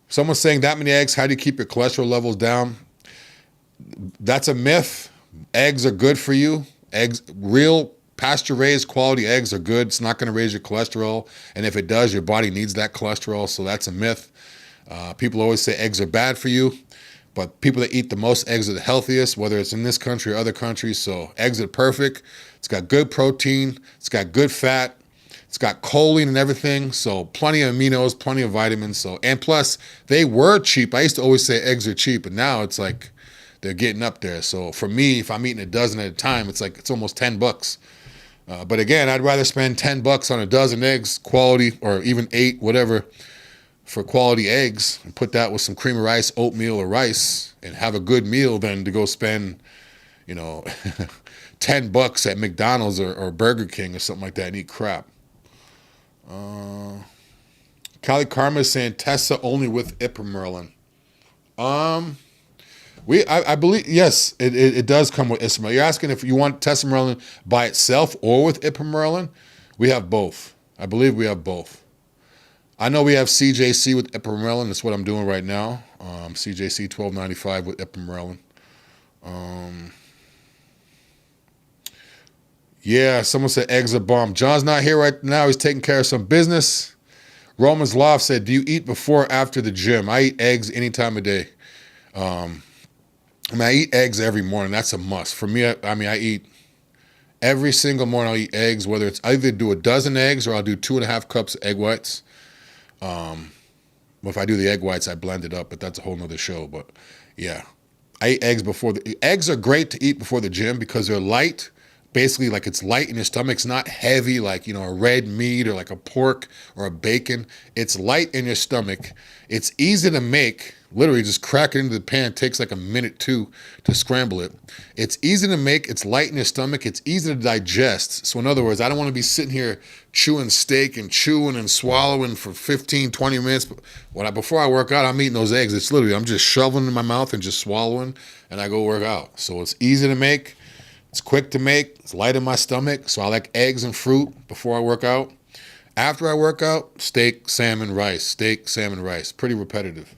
Someone's saying that many eggs, how do you keep your cholesterol levels down? That's a myth. Eggs are good for you. Eggs, real pasture-raised quality eggs are good. It's not going to raise your cholesterol. And if it does, your body needs that cholesterol. So that's a myth. People always say eggs are bad for you. But people that eat the most eggs are the healthiest, whether it's in this country or other countries. So eggs are perfect. It's got good protein. It's got good fat. It's got choline and everything. So plenty of aminos, plenty of vitamins. So, and plus, they were cheap. I used to always say eggs are cheap. But now it's like they're getting up there. So for me, if I'm eating a dozen at a time, it's like it's almost $10. But again, I'd rather spend $10 on a dozen eggs, quality, or even 8, whatever, for quality eggs, and put that with some cream of rice, oatmeal, or rice, and have a good meal than to go spend, $10 at McDonald's or Burger King or something like that and eat crap. Kali Karma is saying Tessa only with ipamorelin. I believe, yes, it does come with ipamorelin. You're asking if you want testosterone by itself or with ipamorelin? We have both. I believe we have both. I know we have CJC with ipamorelin. That's what I'm doing right now. CJC 1295 with ipamorelin. Yeah, someone said eggs are bomb. John's not here right now. He's taking care of some business. Roman's Loft said, do you eat before or after the gym? I eat eggs any time of day. I eat eggs every morning. That's a must. For me, I eat every single morning. I'll eat eggs, whether it's I either do a dozen eggs or I'll do 2.5 cups of egg whites. If I do the egg whites, I blend it up, but that's a whole nother show. But yeah, I eat eggs before eggs are great to eat before the gym because they're light. Basically, like it's light in your stomach. It's not heavy like, a red meat or like a pork or a bacon. It's light in your stomach. It's easy to make. Literally just crack it into the pan. It takes like a minute to scramble it. It's easy to make. It's light in your stomach. It's easy to digest. So in other words, I don't want to be sitting here chewing steak and chewing and swallowing for 15, 20 minutes. Before I work out, I'm eating those eggs. It's literally, I'm just shoveling in my mouth and just swallowing and I go work out. So it's easy to make. It's quick to make. It's light in my stomach. So I like eggs and fruit before I work out. After I work out, steak, salmon, rice. Steak, salmon, rice. Pretty repetitive.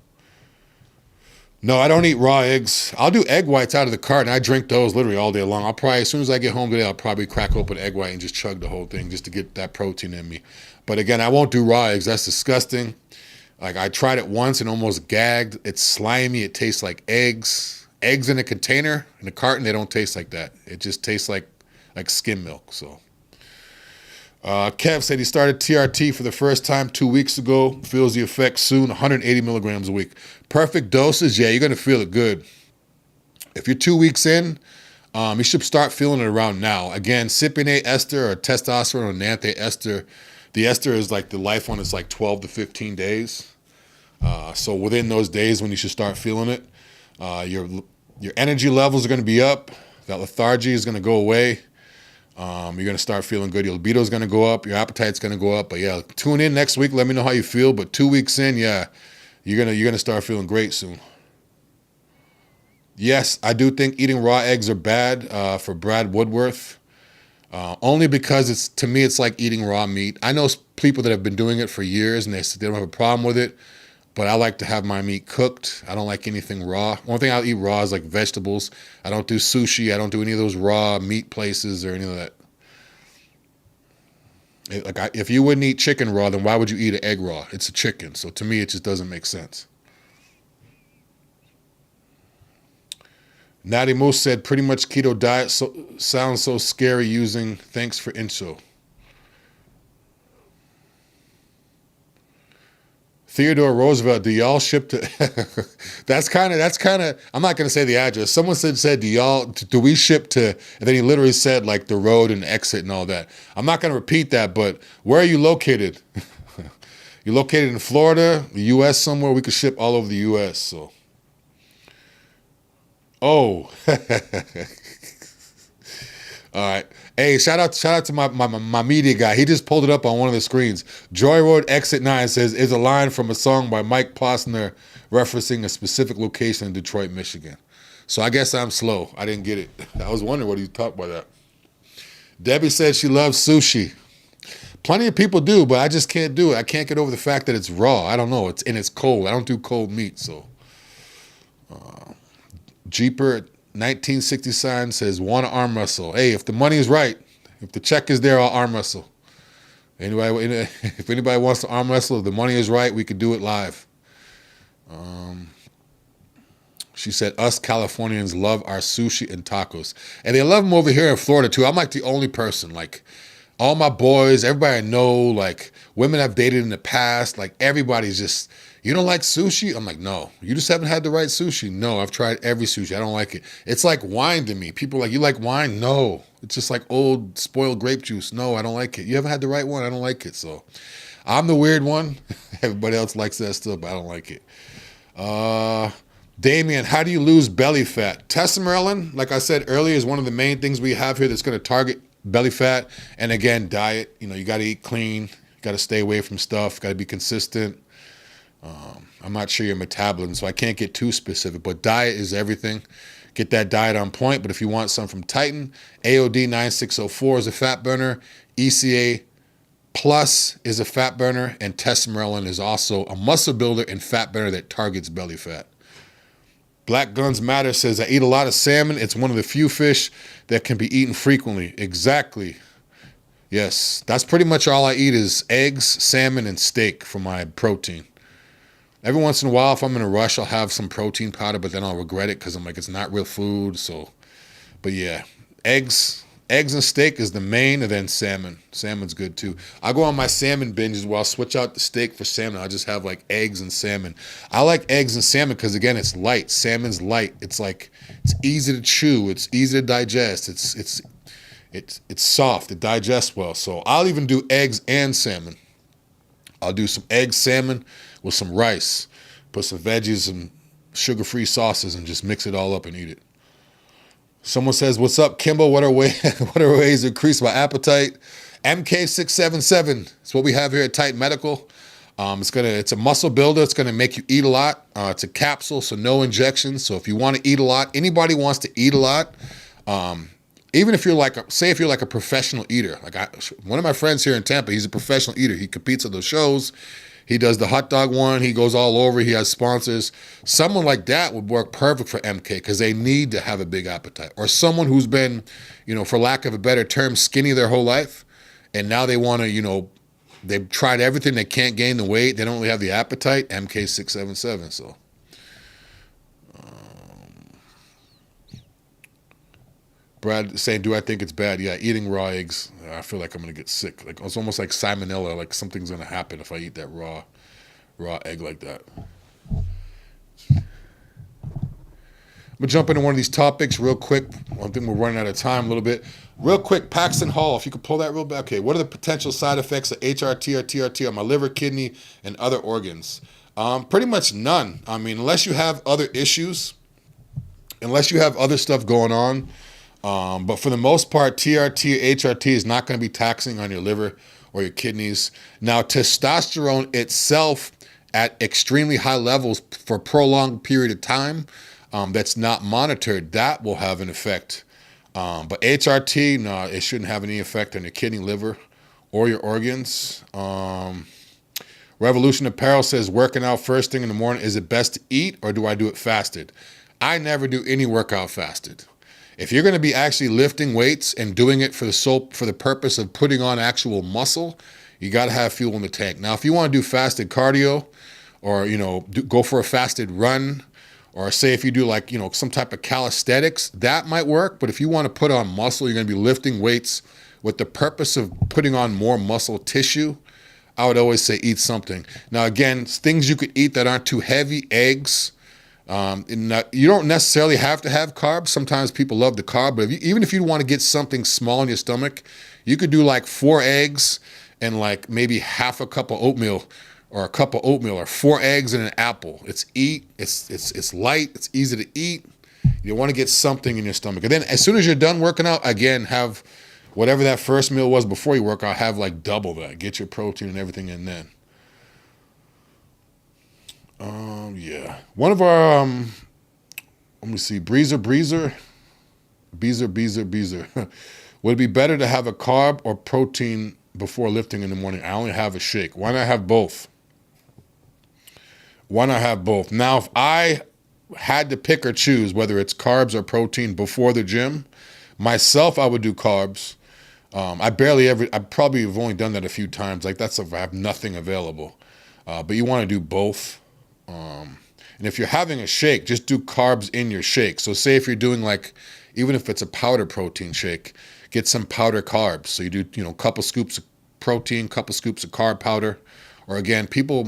No, I don't eat raw eggs. I'll do egg whites out of the carton. I drink those literally all day long. I'll probably, as soon as I get home today, I'll probably crack open an egg white and just chug the whole thing just to get that protein in me. But again, I won't do raw eggs. That's disgusting. Like I tried it once and almost gagged. It's slimy. It tastes like eggs. Eggs in a container, in a carton, they don't taste like that. It just tastes like skim milk. So, Kev said he started TRT for the first time 2 weeks ago. Feels the effects soon, 180 milligrams a week. Perfect doses, yeah, you're going to feel it good. If you're 2 weeks in, you should start feeling it around now. Again, cypionate ester or testosterone or nanthate ester. The ester is like the life one is like 12 to 15 days. So within those days when you should start feeling it, your energy levels are going to be up. That lethargy is going to go away. You're going to start feeling good. Your libido is going to go up. Your appetite's going to go up. But yeah, tune in next week. Let me know how you feel. But 2 weeks in, yeah, you're gonna start feeling great soon. Yes, I do think eating raw eggs are bad for Brad Woodworth. Only because to me, it's like eating raw meat. I know people that have been doing it for years and they don't have a problem with it. But I like to have my meat cooked. I don't like anything raw. Only thing I'll eat raw is like vegetables. I don't do sushi. I don't do any of those raw meat places or any of that. If you wouldn't eat chicken raw, then why would you eat an egg raw? It's a chicken. So to me, it just doesn't make sense. Natty Moose said, pretty much keto diet sounds so scary using. Thanks for info. Theodore Roosevelt, do y'all ship to? that's kind of. I'm not gonna say the address. Someone said, do we ship to? And then he literally said like the road and exit and all that. I'm not gonna repeat that, but where are you located? You're located in Florida, the U.S. somewhere. We could ship all over the U.S. So. Oh. All right. Hey, shout out to my media guy. He just pulled it up on one of the screens. Joy Road Exit 9 says, is a line from a song by Mike Posner referencing a specific location in Detroit, Michigan. So I guess I'm slow. I didn't get it. I was wondering what he talked by that. Debbie said she loves sushi. Plenty of people do, but I just can't do it. I can't get over the fact that it's raw. I don't know. It's cold. I don't do cold meat, so. Jeeper 1960 sign says, want to arm wrestle. Hey, if the money is right, if the check is there, I'll arm wrestle. If anybody wants to arm wrestle, if the money is right, we could do it live. She said, us Californians love our sushi and tacos. And they love them over here in Florida, too. I'm like the only person. Like, all my boys, everybody I know, like, women I've dated in the past, like, everybody's just, you don't like sushi? I'm like, no. You just haven't had the right sushi. No, I've tried every sushi. I don't like it. It's like wine to me. People are like, you like wine? No. It's just like old spoiled grape juice. No, I don't like it. You haven't had the right one. I don't like it. So I'm the weird one. Everybody else likes that stuff, but I don't like it. Damien, how do you lose belly fat? Testosterone, like I said earlier, is one of the main things we have here that's going to target belly fat. And again, diet. You got to eat clean. You got to stay away from stuff. Got to be consistent. I'm not sure your metabolism, so I can't get too specific, but diet is everything. Get that diet on point. But if you want some from Titan, AOD 9604 is a fat burner. ECA Plus is a fat burner. And testosterone is also a muscle builder and fat burner that targets belly fat. Black Guns Matter says, I eat a lot of salmon. It's one of the few fish that can be eaten frequently. Exactly. Yes, that's pretty much all I eat is eggs, salmon, and steak for my protein. Every once in a while, if I'm in a rush, I'll have some protein powder, but then I'll regret it because I'm like, it's not real food. So, but yeah, eggs and steak is the main, and then salmon. Salmon's good too. I go on my salmon binges where I'll switch out the steak for salmon. I'll just have like eggs and salmon. I like eggs and salmon because again, it's light. Salmon's light. It's like, it's easy to chew. It's easy to digest. It's soft. It digests well. So I'll even do eggs and salmon. I'll do some egg salmon with some rice, put some veggies and sugar-free sauces and just mix it all up and eat it. Someone says, what's up, Kimbo? What are ways to increase my appetite? MK677. It's what we have here at Titan Medical. It's a muscle builder. It's going to make you eat a lot. It's a capsule, so no injections. So if you want to eat a lot, anybody wants to eat a lot, even if you're like, if you're like a professional eater, one of my friends here in Tampa, he's a professional eater. He competes at those shows. He does the hot dog one. He goes all over. He has sponsors. Someone like that would work perfect for MK because they need to have a big appetite. Or someone who's been, for lack of a better term, skinny their whole life. And now they want to, they've tried everything. They can't gain the weight. They don't really have the appetite. MK677. So. Brad saying, do I think it's bad? Yeah, eating raw eggs, I feel like I'm going to get sick. Like it's almost like salmonella, like something's going to happen if I eat that raw egg like that. I'm going to jump into one of these topics real quick. I think we're running out of time a little bit. Real quick, Paxton Hall, if you could pull that real back. Okay, what are the potential side effects of HRT or TRT on my liver, kidney, and other organs? Pretty much none. I mean, unless you have other issues, unless you have other stuff going on. But for the most part, TRT, HRT is not going to be taxing on your liver or your kidneys. Now, testosterone itself at extremely high levels for a prolonged period of time, that's not monitored, that will have an effect. But HRT, no, it shouldn't have any effect on your kidney, liver, or your organs. Revolution Apparel says, working out first thing in the morning, is it best to eat or do I do it fasted? I never do any workout fasted. If you're going to be actually lifting weights and doing it for the purpose of putting on actual muscle, you got to have fuel in the tank. Now, if you want to do fasted cardio or, go for a fasted run, or say if you do like, some type of calisthenics, that might work. But if you want to put on muscle, you're going to be lifting weights with the purpose of putting on more muscle tissue, I would always say eat something. Now, again, things you could eat that aren't too heavy, eggs. You don't necessarily have to have carbs. Sometimes people love the carb, but even if you want to get something small in your stomach, you could do like 4 eggs and like maybe half a cup of oatmeal, or a cup of oatmeal, or 4 eggs and an apple. It's light, it's easy to eat. You want to get something in your stomach. And then as soon as you're done working out, again, have whatever that first meal was before you work out, have like double that. Get your protein and everything in then. Yeah. One of our, let me see, Beezer. Would it be better to have a carb or protein before lifting in the morning? I only have a shake. Why not have both? Now, if I had to pick or choose whether it's carbs or protein before the gym, myself, I would do carbs. I probably have only done that a few times. Like that's if I have nothing available. But you want to do both. And if you're having a shake, just do carbs in your shake. So say if you're doing like, even if it's a powder protein shake, get some powder carbs. So you do, a couple scoops of protein, couple scoops of carb powder. Or again, people,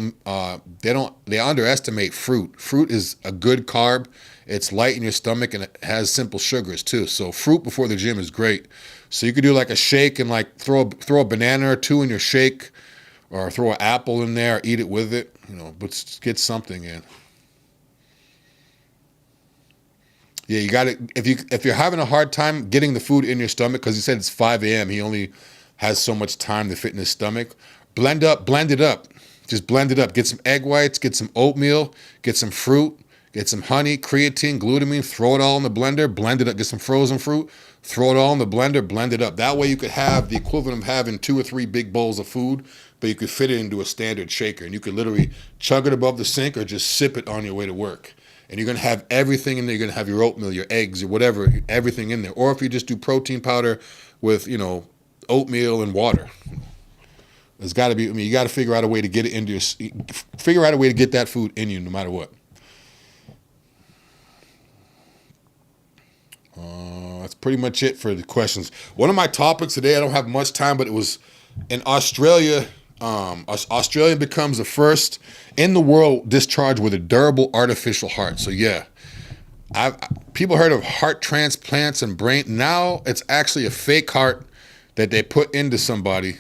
they underestimate fruit. Fruit is a good carb. It's light in your stomach and it has simple sugars too. So fruit before the gym is great. So you could do like a shake and like throw a banana or 2 in your shake, or throw an apple in there, eat it with it, but just get something in. Yeah, you got to, if you're having a hard time getting the food in your stomach, because he said it's 5 a.m., he only has so much time to fit in his stomach, blend it up. Just blend it up. Get some egg whites, get some oatmeal, get some fruit, get some honey, creatine, glutamine, throw it all in the blender, blend it up, get some frozen fruit, throw it all in the blender, blend it up. That way you could have the equivalent of having 2 or 3 big bowls of food, but you could fit it into a standard shaker, and you could literally chug it above the sink or just sip it on your way to work. And you're going to have everything in there. You're going to have your oatmeal, your eggs, your whatever, everything in there. Or if you just do protein powder with, oatmeal and water. There's got to be, you got to figure out a way to get it into figure out a way to get that food in you no matter what. That's pretty much it for the questions. One of my topics today, I don't have much time, but it was in Australia. Australia becomes the first in the world discharged with a durable artificial heart. So yeah, people heard of heart transplants and brain. Now it's actually a fake heart that they put into somebody.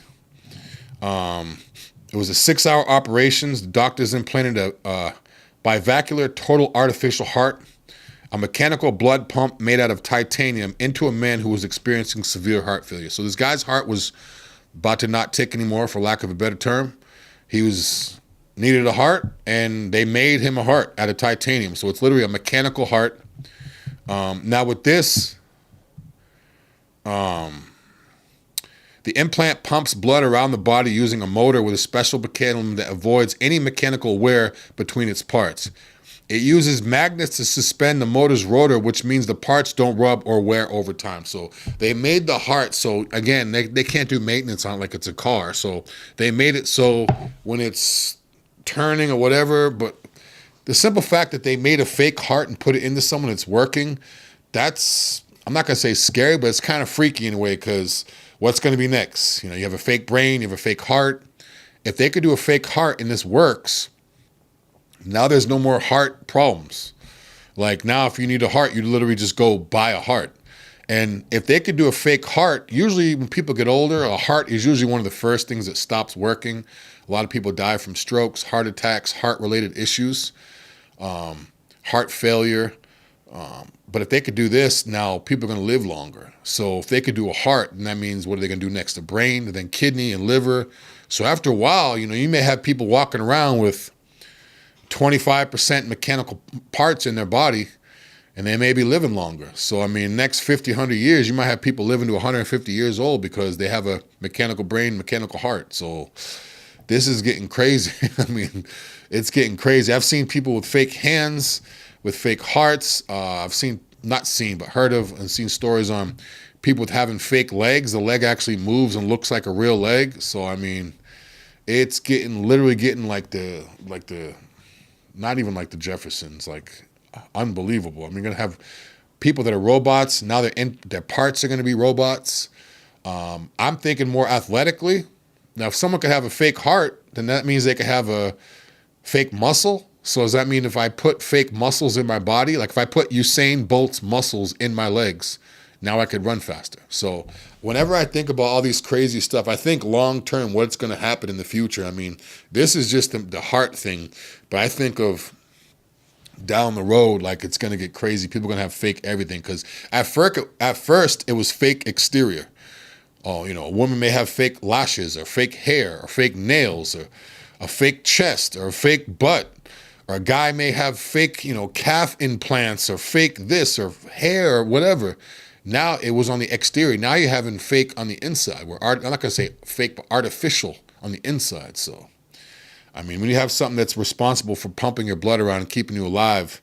It was a 6-hour operations. The doctors implanted a bivalvular total artificial heart, a mechanical blood pump made out of titanium, into a man who was experiencing severe heart failure. So this guy's heart was about to not tick anymore, for lack of a better term. He needed a heart, and they made him a heart out of titanium. So it's literally a mechanical heart. Now with this, the implant pumps blood around the body using a motor with a special mechanism that avoids any mechanical wear between its parts. It uses magnets to suspend the motor's rotor, which means the parts don't rub or wear over time. So they made the heart, so again, they can't do maintenance on it like it's a car. So they made it so when it's turning or whatever, but the simple fact that they made a fake heart and put it into someone that's working, that's I'm not going to say scary, but it's kind of freaky in a way, because what's going to be next? You know, you have a fake brain, you have a fake heart. If they could do a fake heart and this works, now there's no more heart problems. Like now, if you need a heart, you literally just go buy a heart. And if they could do a fake heart, usually when people get older, a heart is usually one of the first things that stops working. A lot of people die from strokes, heart attacks, heart-related issues, heart failure. But if they could do this, now people are going to live longer. So if they could do a heart, then that means what are they going to do next? The brain, and then kidney and liver. So after a while, you know, you may have people walking around with 25% mechanical parts in their body, and they may be living longer. So, I mean, next 50, 100 years, you might have people living to 150 years old because they have a mechanical brain, mechanical heart. So this is getting crazy. I mean, it's getting crazy. I've seen people with fake hands, with fake hearts. I've heard of and seen stories on people with having fake legs. The leg actually moves and looks like a real leg. So, I mean, it's literally getting like the, not even like the Jeffersons, like unbelievable. I mean, you're going to have people that are robots. Now their parts are going to be robots. I'm thinking more athletically. Now, if someone could have a fake heart, then that means they could have a fake muscle. So does that mean if I put fake muscles in my body, like if I put Usain Bolt's muscles in my legs, now I could run faster. So whenever I think about all these crazy stuff, I think long-term what's going to happen in the future. I mean, this is just the heart thing, but I think of down the road, like it's going to get crazy. People are going to have fake everything, because at first it was fake exterior. Oh, you know, a woman may have fake lashes or fake hair or fake nails or a fake chest or a fake butt, or a guy may have fake, you know, calf implants or fake this or hair or whatever. Now it was on the exterior. Now you're having fake on the inside. I'm not going to say fake, but artificial on the inside. So, I mean, when you have something that's responsible for pumping your blood around and keeping you alive,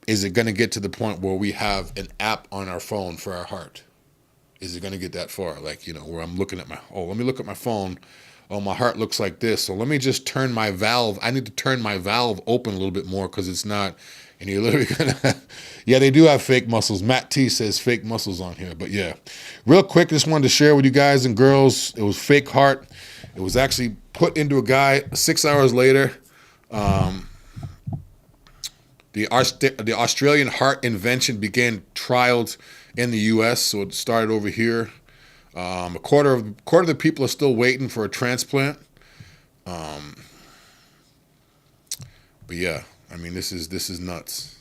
is it going to get to the point where we have an app on our phone for our heart? Is it going to get that far? Like, you know, where I'm looking at let me look at my phone. Oh, my heart looks like this. So let me just turn my valve. I need to turn my valve open a little bit more, because it's not, and you're literally going to, yeah, they do have fake muscles. Matt T says fake muscles on here. But yeah, real quick, just wanted to share with you guys and girls, it was fake heart. It was actually put into a guy 6 hours later. The Australian heart invention began trials in the U.S., so it started over here. A quarter of the people are still waiting for a transplant. But yeah, I mean, this is nuts.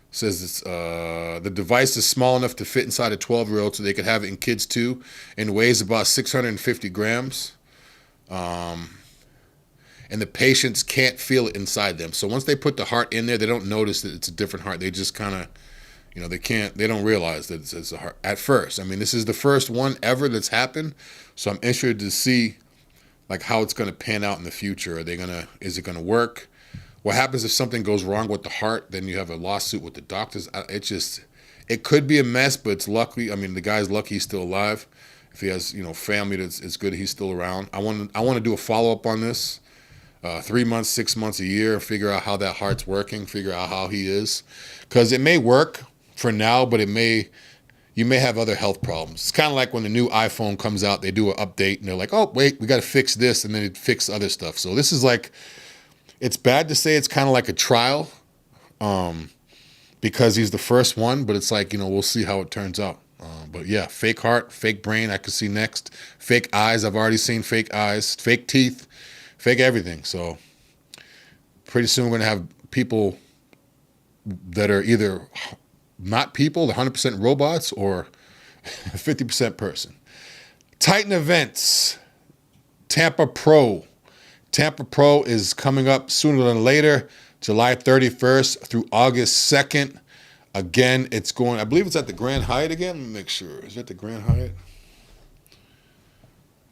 It says it's, the device is small enough to fit inside a 12-year-old, so they could have it in kids too, and weighs about 650 grams. And the patients can't feel it inside them. So once they put the heart in there, they don't notice that it's a different heart. They just kind of, you know, they don't realize that it's a heart at first. I mean, this is the first one ever that's happened. So I'm interested to see like how it's going to pan out in the future. Is it going to work? What happens if something goes wrong with the heart? Then you have a lawsuit with the doctors. It could be a mess, but it's lucky. I mean, the guy's lucky he's still alive. If he has, you know, family that's good, he's still around. I want to do a follow-up on this. 3 months, 6 months, a year, figure out how that heart's working, figure out how he is. Because it may work for now, but you may have other health problems. It's kind of like when the new iPhone comes out, they do an update and they're like, oh, wait, we got to fix this, and then it fix other stuff. So this is like, it's bad to say it's kind of like a trial because he's the first one, but it's like, you know, we'll see how it turns out. But yeah, fake heart, fake brain, I could see next. Fake eyes, I've already seen fake eyes, fake teeth, fake everything. So pretty soon we're going to have people that are either not people, 100% robots, or 50% person. Titan events, Tampa Pro. Tampa Pro is coming up sooner than later, July 31st through August 2nd. Again, it's going, I believe it's at the Grand Hyatt again. Let me make sure. Is it the Grand Hyatt?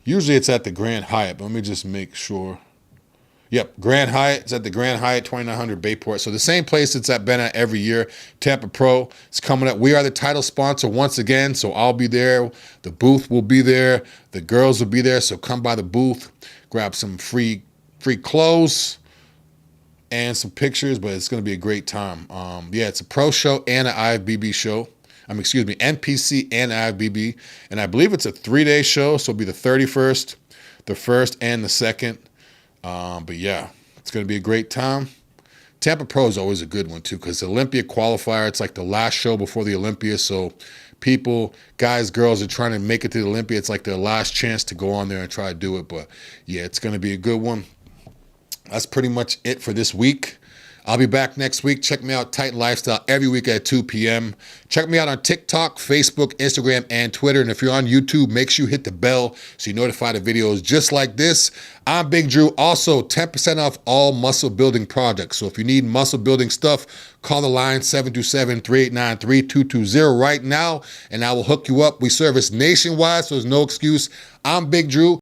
Usually it's at the Grand Hyatt, but let me just make sure. Yep, Grand Hyatt. It's at the Grand Hyatt, 2900 Bayport. So the same place it's been at every year. Tampa Pro is coming up. We are the title sponsor once again, so I'll be there. The booth will be there. The girls will be there, so come by the booth. Grab some free clothes. and some pictures, but it's going to be a great time. Yeah, it's a pro show and an IFBB show. NPC and IFBB. And I believe it's a 3-day show, so it'll be the 31st, the 1st, and the 2nd. But yeah, it's going to be a great time. Tampa Pro is always a good one, too, because the Olympia qualifier, it's like the last show before the Olympia. So people, guys, girls are trying to make it to the Olympia. It's like their last chance to go on there and try to do it. But yeah, it's going to be a good one. That's pretty much it for this week. I'll be back next week. Check me out, Titan Lifestyle, every week at 2 p.m. Check me out on TikTok, Facebook, Instagram, and Twitter. And if you're on YouTube, make sure you hit the bell so you're notified of videos just like this. I'm Big Drew. Also, 10% off all muscle building projects. So if you need muscle building stuff, call the line 727-389-3220 right now, and I will hook you up. We service nationwide, so there's no excuse. I'm Big Drew.